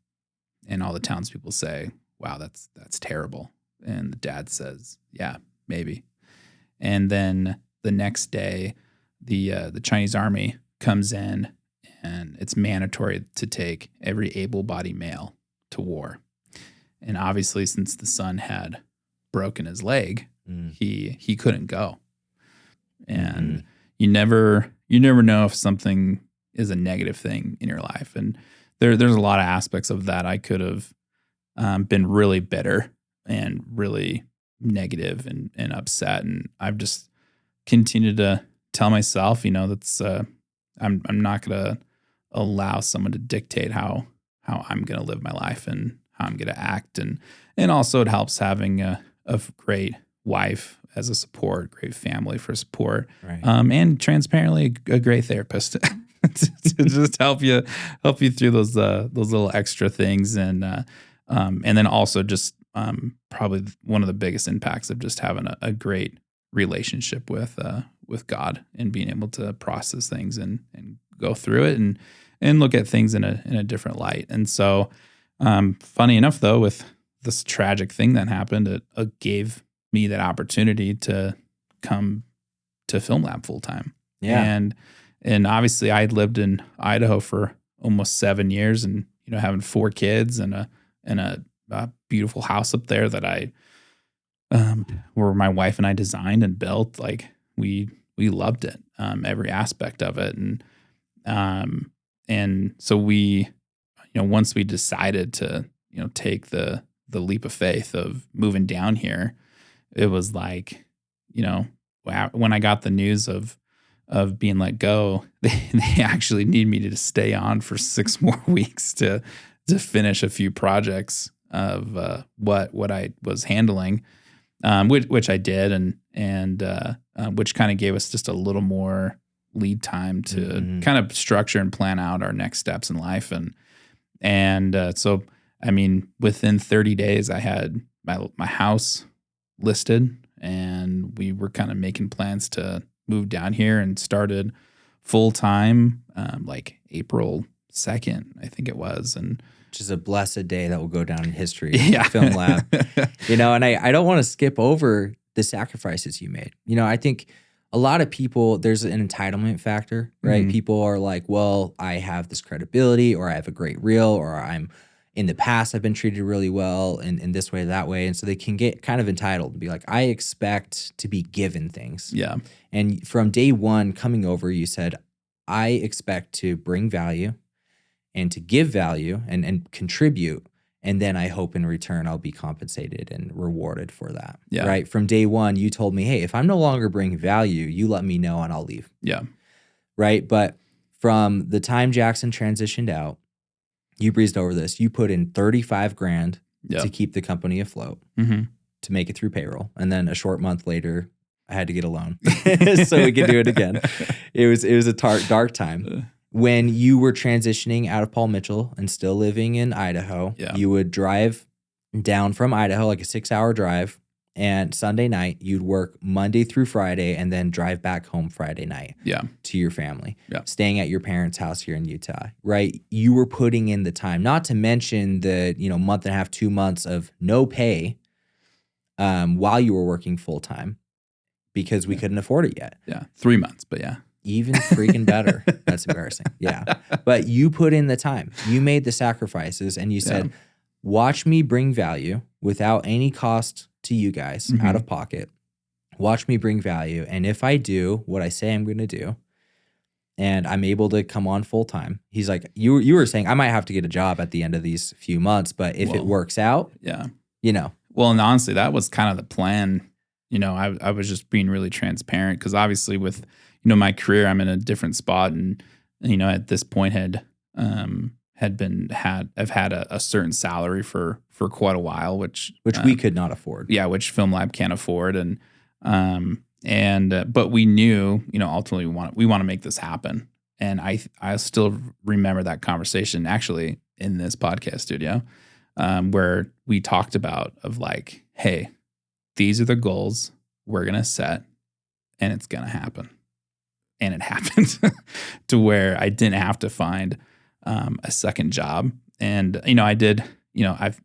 And all the townspeople say, "Wow, that's terrible." And the dad says, "Yeah, maybe." And then the next day, the Chinese army comes in, and it's mandatory to take every able-bodied male to war. And obviously, since the son had broken his leg, he couldn't go. And you never know if something is a negative thing in your life. And there's a lot of aspects of that. I could have been really bitter and really negative and upset. And I've just continued to tell myself, that's I'm not gonna allow someone to dictate how I'm gonna live my life and how I'm gonna act. And also it helps having a great wife as a support, great family for support, Right. And transparently a great therapist to just help you through those little extra things, and then also just probably one of the biggest impacts of just having a great relationship with God and being able to process things and go through it and look at things in a different light. And so, funny enough, though, with this tragic thing that happened, it gave me that opportunity to come to FilmLaab full time. Yeah. And obviously I had lived in Idaho for almost 7 years, and having 4 kids and a beautiful house up there that I where my wife and I designed and built. Like we loved it, every aspect of it. And so we, once we decided to, take the leap of faith of moving down here, it was like, when I got the news of being let go, they actually need me to stay on for 6 more weeks to finish a few projects of what I was handling, which I did, and which kind of gave us just a little more lead time to kind of structure and plan out our next steps in life, and so I mean, within 30 days, I had my house listed, and we were kind of making plans to move down here and started full time, like April 2nd, I think it was. And which is a blessed day that will go down in history. Yeah. FilmLaab. And I don't want to skip over the sacrifices you made. I think a lot of people, there's an entitlement factor, right? People are like, well, I have this credibility, or I have a great reel, or in the past, I've been treated really well in this way, that way. And so they can get kind of entitled and be like, I expect to be given things. Yeah. And from day one coming over, you said, I expect to bring value and to give value and contribute. And then I hope in return I'll be compensated and rewarded for that. Yeah. Right. From day one, you told me, hey, if I'm no longer bringing value, you let me know and I'll leave. Yeah. Right. But from the time Jackson transitioned out, you breezed over this. You put in $35,000 to keep the company afloat, to make it through payroll. And then a short month later, I had to get a loan so we could do it again. It was a dark time. When you were transitioning out of Paul Mitchell and still living in Idaho, you would drive down from Idaho, like a 6-hour drive, and Sunday night you'd work Monday through Friday and then drive back home Friday night to your family, staying at your parents' house here in Utah, right? You were putting in the time, not to mention the month and a half, 2 months of no pay while you were working full time because we couldn't afford it yet. Yeah, 3 months, but yeah. Even freaking better. That's embarrassing. Yeah. But you put in the time. You made the sacrifices and you said, watch me bring value without any cost to you guys out of pocket. Watch me bring value. And if I do what I say I'm going to do, and I'm able to come on full time, he's like, you were saying I might have to get a job at the end of these few months, but if it works out, Well, and honestly, that was kind of the plan. I was just being really transparent because obviously with, my career, I'm in a different spot, and, at this point I've had a certain salary for quite a while, which we could not afford. Yeah, which FilmLaab can't afford, but we knew, ultimately we want to make this happen, and I still remember that conversation actually in this podcast studio, where we talked about of like, hey, these are the goals we're gonna set, and it's gonna happen, and it happened to where I didn't have to find a second job. And, I did, I've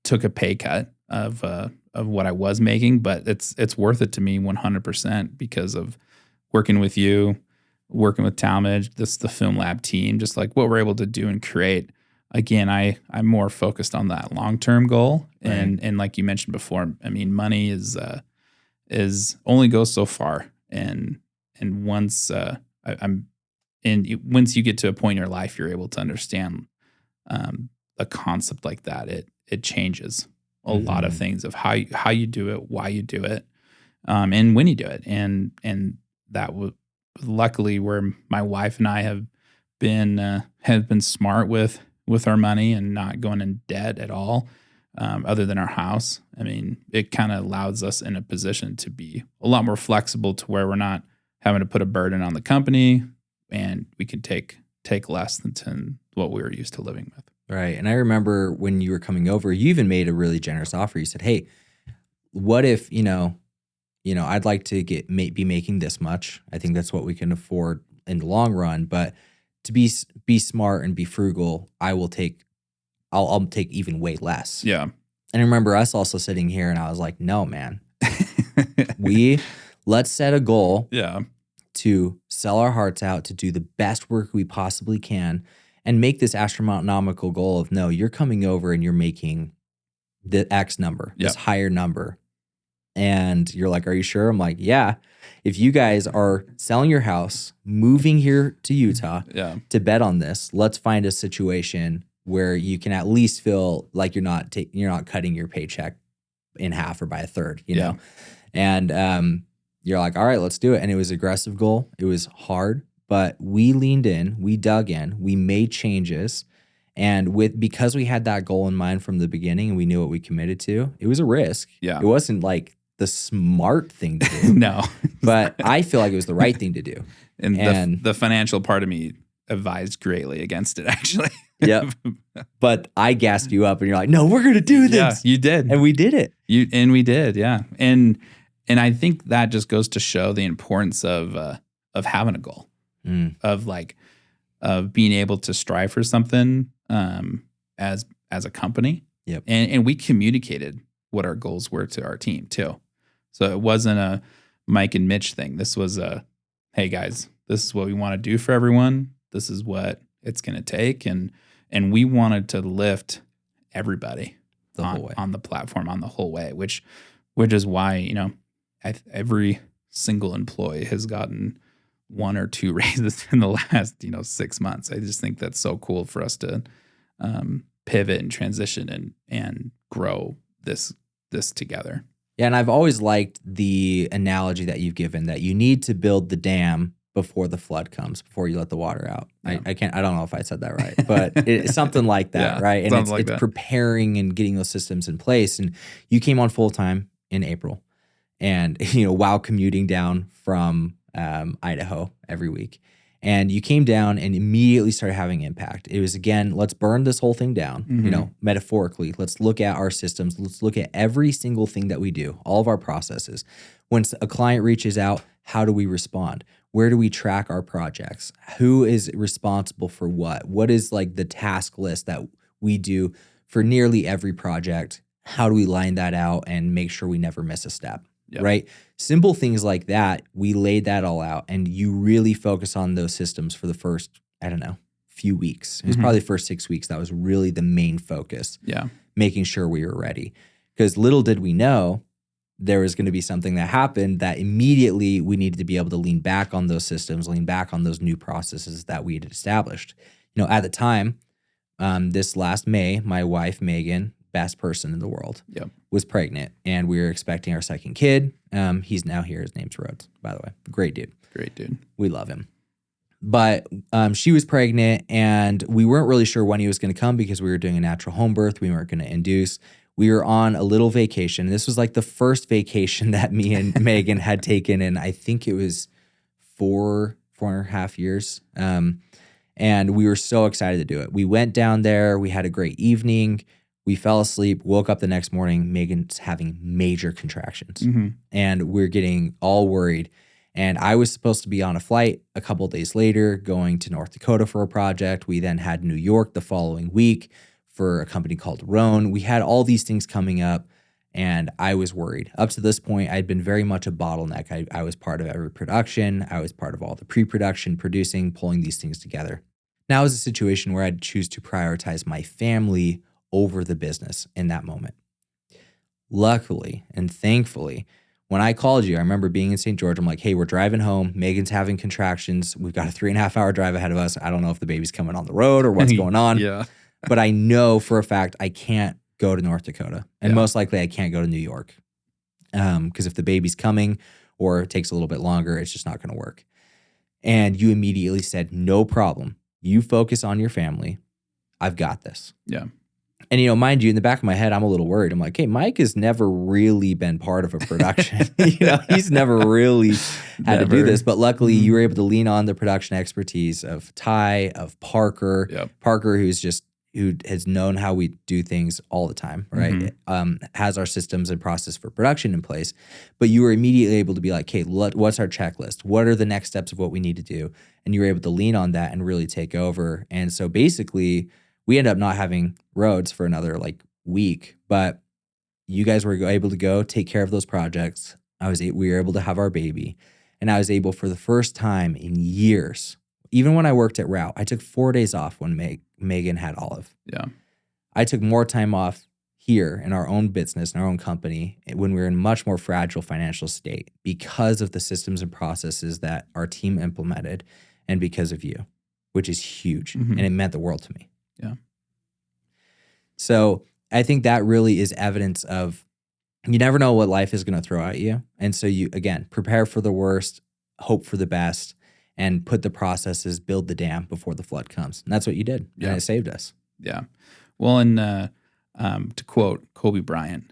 took a pay cut of what I was making, but it's worth it to me 100% because of working with you, working with Talmadge, the FilmLaab team, just like what we're able to do and create. Again, I'm more focused on that long-term goal. Right. And like you mentioned before, I mean, money is only goes so far. And once once you get to a point in your life, you're able to understand a concept like that. It changes a lot of things of how you do it, why you do it, and when you do it. And that was luckily where my wife and I have been smart with our money and not going in debt at all, other than our house. I mean, it kind of allows us in a position to be a lot more flexible to where we're not having to put a burden on the company, and we can take less than what we were used to living with. Right. And I remember when you were coming over, you even made a really generous offer. You said, hey, what if, I'd like to be making this much. I think that's what we can afford in the long run. But to be smart and be frugal, I'll take even way less. Yeah. And I remember us also sitting here, and I was like, no, man, let's set a goal. Yeah. To sell our hearts out, to do the best work we possibly can, and make this astronomical goal of, no, you're coming over and you're making the X number, this higher number. And you're like, are you sure? I'm like, yeah. If you guys are selling your house, moving here to Utah to bet on this, let's find a situation where you can at least feel like you're not cutting your paycheck in half or by a third, you know? And you're like, all right, let's do it. And it was an aggressive goal. It was hard, but we leaned in, we dug in, we made changes. And because we had that goal in mind from the beginning and we knew what we committed to, it was a risk. Yeah. It wasn't like the smart thing to do. No. But I feel like it was the right thing to do. And the financial part of me advised greatly against it, actually. Yep. But I gassed you up and you're like, no, we're going to do this. Yeah, you did. And we did it. We did, yeah. And I think that just goes to show the importance of having a goal, of being able to strive for something as a company. Yep. And we communicated what our goals were to our team too. So it wasn't a Mike and Mitch thing. This was hey guys, this is what we want to do for everyone. This is what it's going to take, and we wanted to lift everybody on the platform on the whole way, which is why every single employee has gotten 1 or 2 raises in the last 6 months. I just think that's so cool for us to pivot and transition and grow this together. Yeah, and I've always liked the analogy that you've given that you need to build the dam before the flood comes, before you let the water out. Yeah. I don't know if I said that right, but it's something like that, right? And it's preparing and getting those systems in place. And you came on full time in April, and while commuting down from Idaho every week. And you came down and immediately started having impact. It was, again, let's burn this whole thing down, metaphorically. Let's look at our systems. Let's look at every single thing that we do, all of our processes. When a client reaches out, how do we respond? Where do we track our projects? Who is responsible for what? What is like the task list that we do for nearly every project? How do we line that out and make sure we never miss a step? Yep. Right? Simple things like that, we laid that all out, and you really focus on those systems for the first, few weeks. It was probably the first 6 weeks. That was really the main focus. Yeah. making sure we were ready. Because little did we know there was going to be something that happened that immediately we needed to be able to lean back on those systems, lean back on those new processes that we had established. At the time, this last May, my wife, Megan, best person in the world, was pregnant, and we were expecting our second kid. He's now here. His name's Rhodes, by the way. Great dude. Great dude. We love him. But she was pregnant, and we weren't really sure when he was going to come because we were doing a natural home birth. We weren't going to induce. We were on a little vacation. This was like the first vacation that me and Megan had taken in, I think it was 4.5 years. And we were so excited to do it. We went down there. We had a great evening. We fell asleep, woke up the next morning. Megan's having major contractions. And we're getting all worried. And I was supposed to be on a flight a couple of days later going to North Dakota for a project. We then had New York the following week for a company called Roan. We had all these things coming up, and I was worried. Up to this point, I'd been very much a bottleneck. I was part of every production. I was part of all the pre-production, producing, pulling these things together. Now is a situation where I'd choose to prioritize my family over the business in that moment. Luckily and thankfully, when I called you, I remember being in St. George. I'm like, hey, we're driving home. Megan's having contractions. We've got a 3.5-hour drive ahead of us. I don't know if the baby's coming on the road or what's going on. But I know for a fact I can't go to North Dakota. And most likely I can't go to New York. Because if the baby's coming or it takes a little bit longer, it's just not going to work. And you immediately said, no problem. You focus on your family. I've got this. And, mind you, in the back of my head, I'm a little worried. I'm like, hey, Mike has never really been part of a production. He's never really had to do this. But luckily, you were able to lean on the production expertise of Ty, of Parker. Parker, who has known how we do things all the time, right? Has our systems and process for production in place. But you were immediately able to be like, hey, what's our checklist? What are the next steps of what we need to do? And you were able to lean on that and really take over. And so basically, we ended up not having Rhodes for another week, but you guys were able to go take care of those projects. We were able to have our baby, and I was able for the first time in years, even when I worked at Route, I took 4 days off when Megan had Olive. I took more time off here in our own business, in our own company, when we were in much more fragile financial state because of the systems and processes that our team implemented and because of you, which is huge. And it meant the world to me. So I think that really is evidence of you never know what life is going to throw at you. And so you, again, prepare for the worst, hope for the best, and put the processes, build the dam before the flood comes. And that's what you did. And it saved us. Well, and to quote Kobe Bryant,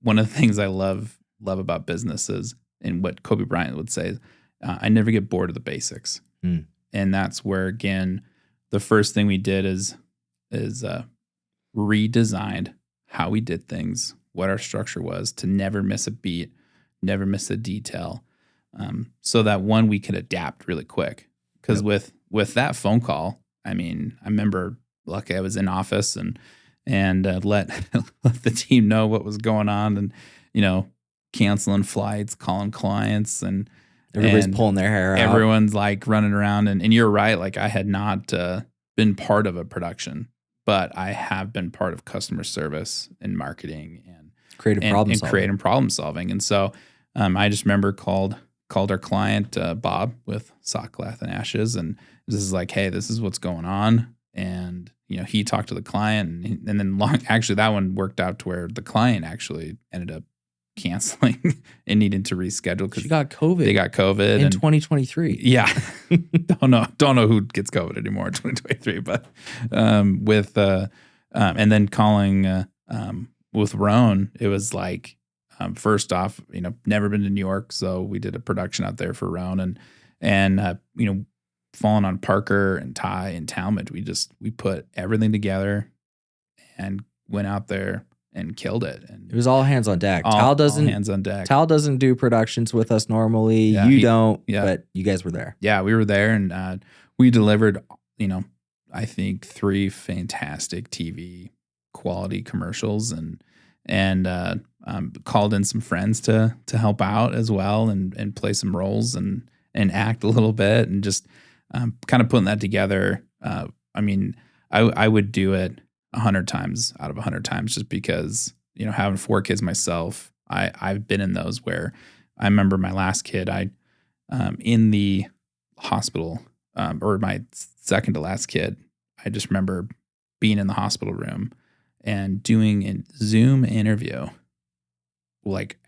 one of the things I love about businesses and what Kobe Bryant would say is, I never get bored of the basics. And that's where, again, the first thing we did is redesigned how we did things, what our structure was, to never miss a beat, never miss a detail, so that we could adapt really quick. Because with that phone call, I remember, luckily I was in office and let the team know what was going on, and canceling flights, calling clients, and everybody's pulling their hair out. Everyone's running around, and you're right. I had not been part of a production, but I have been part of customer service and marketing and creating problem solving. And so I just remember called our client, Bob, with Sock, Glass, and Ashes. And this is hey, this is what's going on. And, he talked to the client, and then actually that one worked out to where the client actually ended up canceling and needed to reschedule because she got COVID. They got COVID in 2023. Yeah. don't know who gets COVID anymore in 2023, but and then calling with Roan, it was first off, never been to New York, so we did a production out there for Roan, and falling on Parker and Ty and Talmadge, we put everything together and went out there and killed it. And it was all hands on deck. All hands on deck. Tal doesn't do productions with us normally. Yeah, you don't, but you guys were there. Yeah, we were there, and we delivered, I think 3 fantastic TV quality commercials, and called in some friends to help out as well, and play some roles and act a little bit, and just kind of putting that together. I would do it 100 times out of 100 times, just because, having 4 kids myself, I've been in those where I remember my last kid, in the hospital, or my second to last kid, I just remember being in the hospital room and doing a Zoom interview, like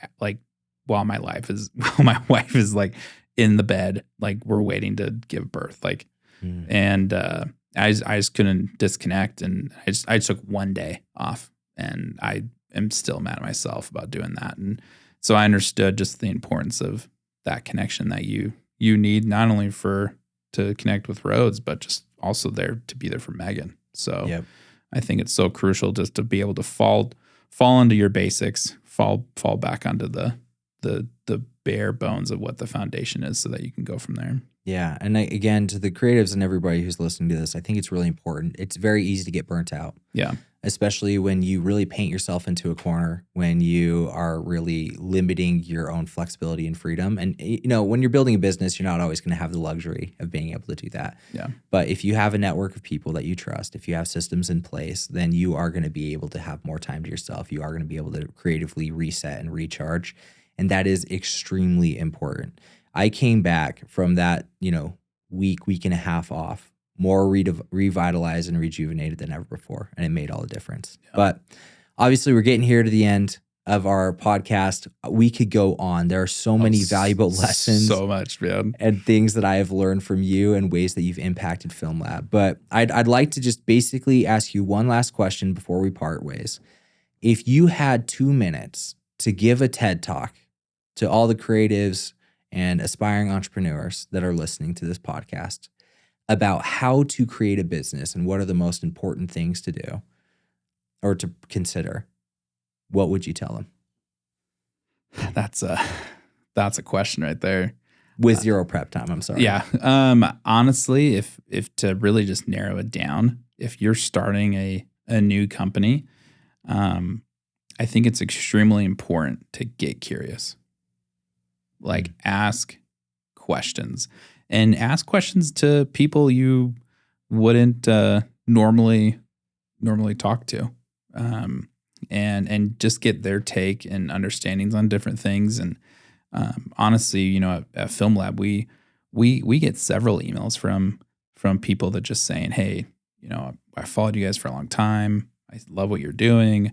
while my wife is like in the bed, like we're waiting to give birth, like, and I just couldn't disconnect, and I just took one day off, and I am still mad at myself about doing that, and so I understood just the importance of that connection that you need, not only to connect with Rhodes, but just also there to be there for Megan. So Yep. I think it's so crucial just to be able to fall into your basics, fall back onto the bare bones of what the foundation is, so that you can go from there. Yeah. And again, to the creatives and everybody who's listening to this, I think it's really important. It's very easy to get burnt out. Yeah. Especially when you really paint yourself into a corner, when you are really limiting your own flexibility and freedom. And, when you're building a business, you're not always going to have the luxury of being able to do that. Yeah. But if you have a network of people that you trust, if you have systems in place, then you are going to be able to have more time to yourself. You are going to be able to creatively reset and recharge. And that is extremely important. I came back from that, week and a half off, more revitalized and rejuvenated than ever before. And it made all the difference. Yeah. But obviously we're getting here to the end of our podcast. We could go on. There are so many valuable lessons. So much, man. And things that I have learned from you and ways that you've impacted FilmLaab. But I'd like to just basically ask you one last question before we part ways. If you had 2 minutes to give a TED Talk to all the creatives and aspiring entrepreneurs that are listening to this podcast about how to create a business and what are the most important things to do or to consider, what would you tell them? That's a question right there. With zero prep time, I'm sorry. Yeah. Honestly, if to really just narrow it down, if you're starting a new company, I think it's extremely important to get curious. Like, ask questions, and ask questions to people you wouldn't normally talk to, and just get their take and understandings on different things. And honestly, at FilmLaab, we get several emails from people that just saying, hey, I followed you guys for a long time. I love what you're doing.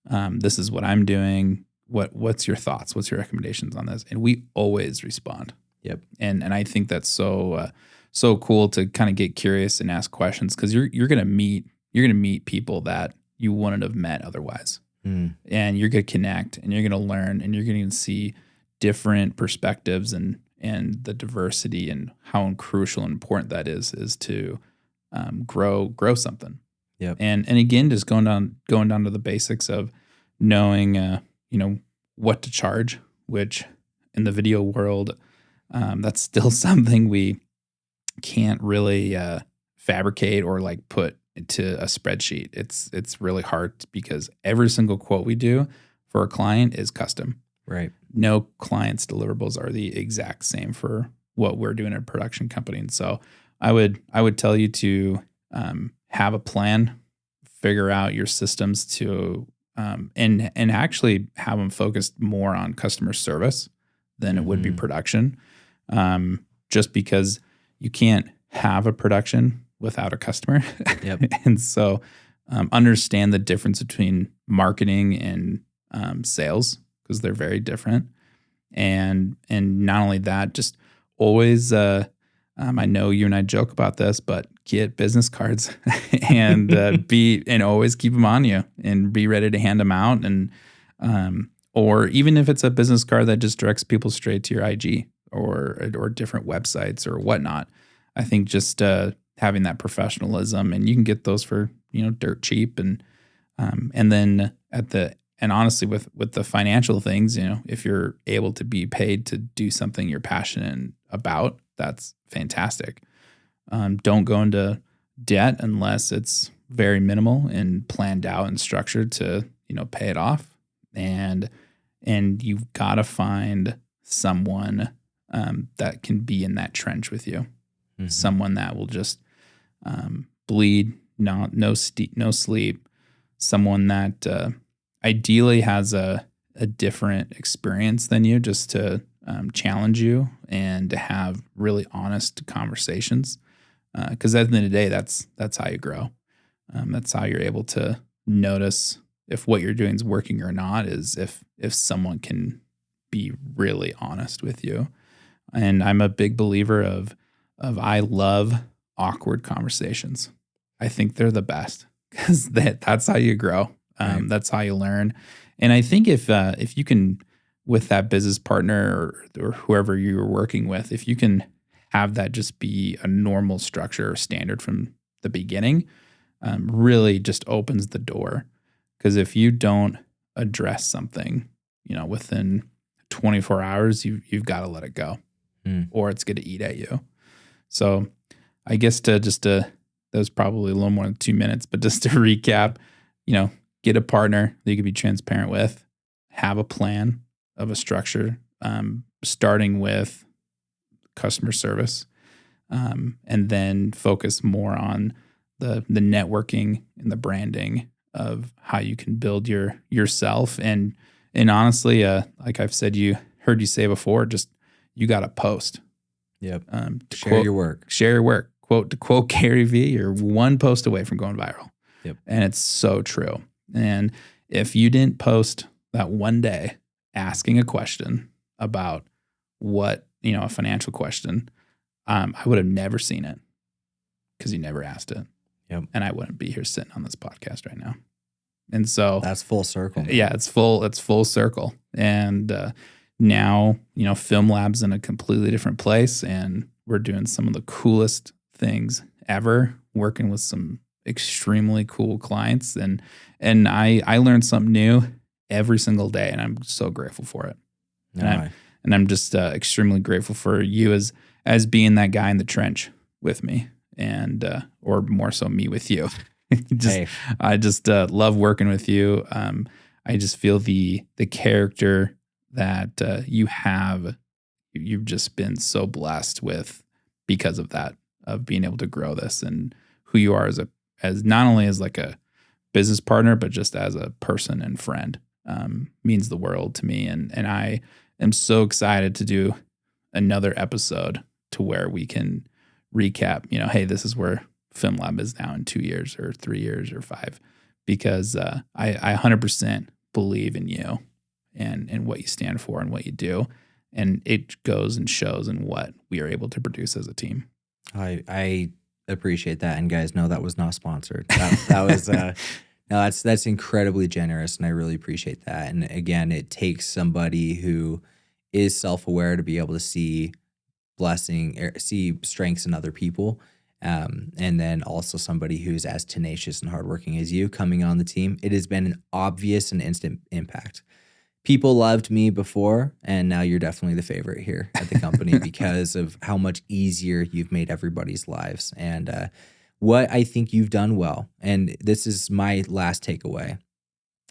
This is what I'm doing. What's your thoughts? What's your recommendations on this? And we always respond. Yep. And I think that's so cool to kind of get curious and ask questions, because you're gonna meet people that you wouldn't have met otherwise. And you're gonna connect, and you're gonna learn, and you're gonna see different perspectives and the diversity, and how crucial and important that is to grow something. Yep. And again, just going down to the basics of knowing what to charge, which in the video world, that's still something we can't really fabricate or like put into a spreadsheet. It's really hard, because every single quote we do for a client is custom. Right. No client's deliverables are the exact same for what we're doing at a production company. And so I would tell you to have a plan, figure out your systems to and actually have them focused more on customer service than it would be production. Just because you can't have a production without a customer. Yep. And so understand the difference between marketing and sales, because they're very different. And not only that, just always I know you and I joke about this, but get business cards and always keep them on you and be ready to hand them out. And or even if it's a business card that just directs people straight to your IG or different websites or whatnot, I think just having that professionalism, and you can get those for dirt cheap, and then and honestly with the financial things, if you're able to be paid to do something you're passionate about, that's fantastic. Don't go into debt unless it's very minimal and planned out and structured to pay it off. And you've got to find someone that can be in that trench with you, someone that will just bleed, no sleep, someone that ideally has a different experience than you, just to challenge you and to have really honest conversations. Because at the end of the day, that's how you grow. That's how you're able to notice if what you're doing is working or not, is if someone can be really honest with you. And I'm a big believer of I love awkward conversations. I think they're the best because that's how you grow. Right. That's how you learn. And I think if you can, with that business partner or whoever you're working with, if you can have that just be a normal structure or standard from the beginning, really just opens the door. Because if you don't address something, within 24 hours, you've got to let it go, or it's going to eat at you. So I guess that was probably a little more than 2 minutes, but just to recap, get a partner that you can be transparent with, have a plan of a structure, starting with customer service, and then focus more on the networking and the branding of how you can build yourself. And honestly, like I've said, heard you say before, just, you got to post. Yep. Share your work. Share your work. To quote Gary Vee, you're one post away from going viral. Yep. And it's so true. And if you didn't post that one day asking a question about what, a financial question, I would have never seen it because you never asked it. Yep. And I wouldn't be here sitting on this podcast right now. And so that's full circle. Man. Yeah, it's full circle. And now, FilmLab's in a completely different place, and we're doing some of the coolest things ever, working with some extremely cool clients. And I learned something new every single day, and I'm so grateful for it. And I'm just extremely grateful for you as being that guy in the trench with me, and or more so me with you. I just love working with you. I just feel the character that you have. You've just been so blessed with because of that, of being able to grow this, and who you are as not only as like a business partner, but just as a person and friend, means the world to me. And I am so excited to do another episode to where we can recap, hey, this is where FilmLaab is now in 2 years or 3 years or 5, because I 100% believe in you and what you stand for and what you do. And it goes and shows in what we are able to produce as a team. I appreciate that. And guys, no, that was not sponsored. That was, no, that's incredibly generous. And I really appreciate that. And again, it takes somebody who is self-aware to be able to see see strengths in other people. And then also somebody who's as tenacious and hardworking as you coming on the team. It has been an obvious and instant impact. People loved me before, and now you're definitely the favorite here at the company because of how much easier you've made everybody's lives. And what I think you've done well, and this is my last takeaway,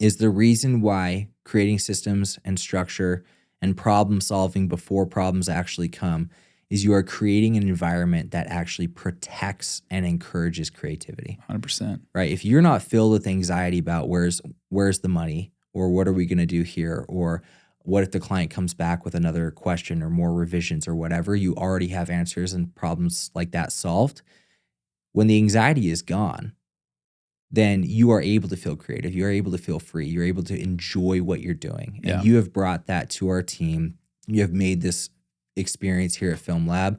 is the reason why creating systems and structure and problem solving before problems actually come is you are creating an environment that actually protects and encourages creativity. 100%. Right? If you're not filled with anxiety about where's the money, or what are we going to do here, or what if the client comes back with another question or more revisions or whatever, you already have answers and problems like that solved. When the anxiety is gone, then you are able to feel creative. You're able to feel free. You're able to enjoy what you're doing. And you have brought that to our team. You have made this experience here at FilmLaab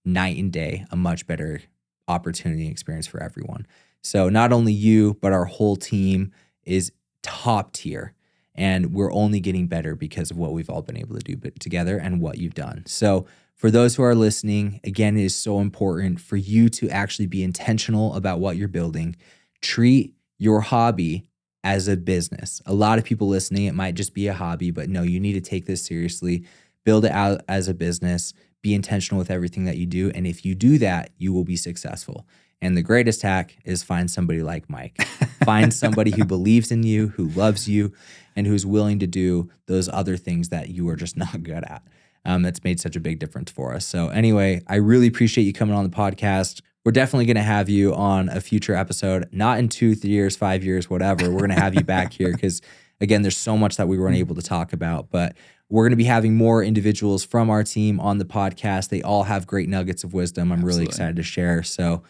night and day, a much better opportunity and experience for everyone. So not only you, but our whole team is top tier. And we're only getting better because of what we've all been able to do together and what you've done. So for those who are listening, again, it is so important for you to actually be intentional about what you're building. Treat your hobby as a business. A lot of people listening, it might just be a hobby, but no, you need to take this seriously. Build it out as a business. Be intentional with everything that you do. And if you do that, you will be successful. And the greatest hack is find somebody like Mike. Find somebody who believes in you, who loves you, and who's willing to do those other things that you are just not good at. That's made such a big difference for us. So anyway, I really appreciate you coming on the podcast. we're definitely going to have you on a future episode, not in 2, 3 years, 5 years, whatever. We're going to have you back here because, again, there's so much that we weren't able to talk about. But we're going to be having more individuals from our team on the podcast. They all have great nuggets of wisdom. I'm really excited to share. So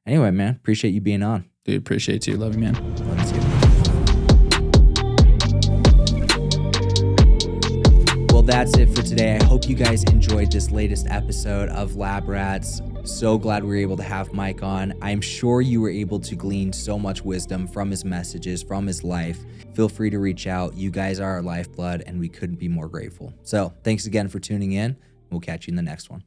anyway, man, appreciate you being on. Dude, appreciate you. Love you, man. Love you. Well, that's it for today. I hope you guys enjoyed this latest episode of Lab Rats. So glad we were able to have Mike on. I'm sure you were able to glean so much wisdom from his messages, from his life. Feel free to reach out. You guys are our lifeblood, and we couldn't be more grateful. So thanks again for tuning in. We'll catch you in the next one.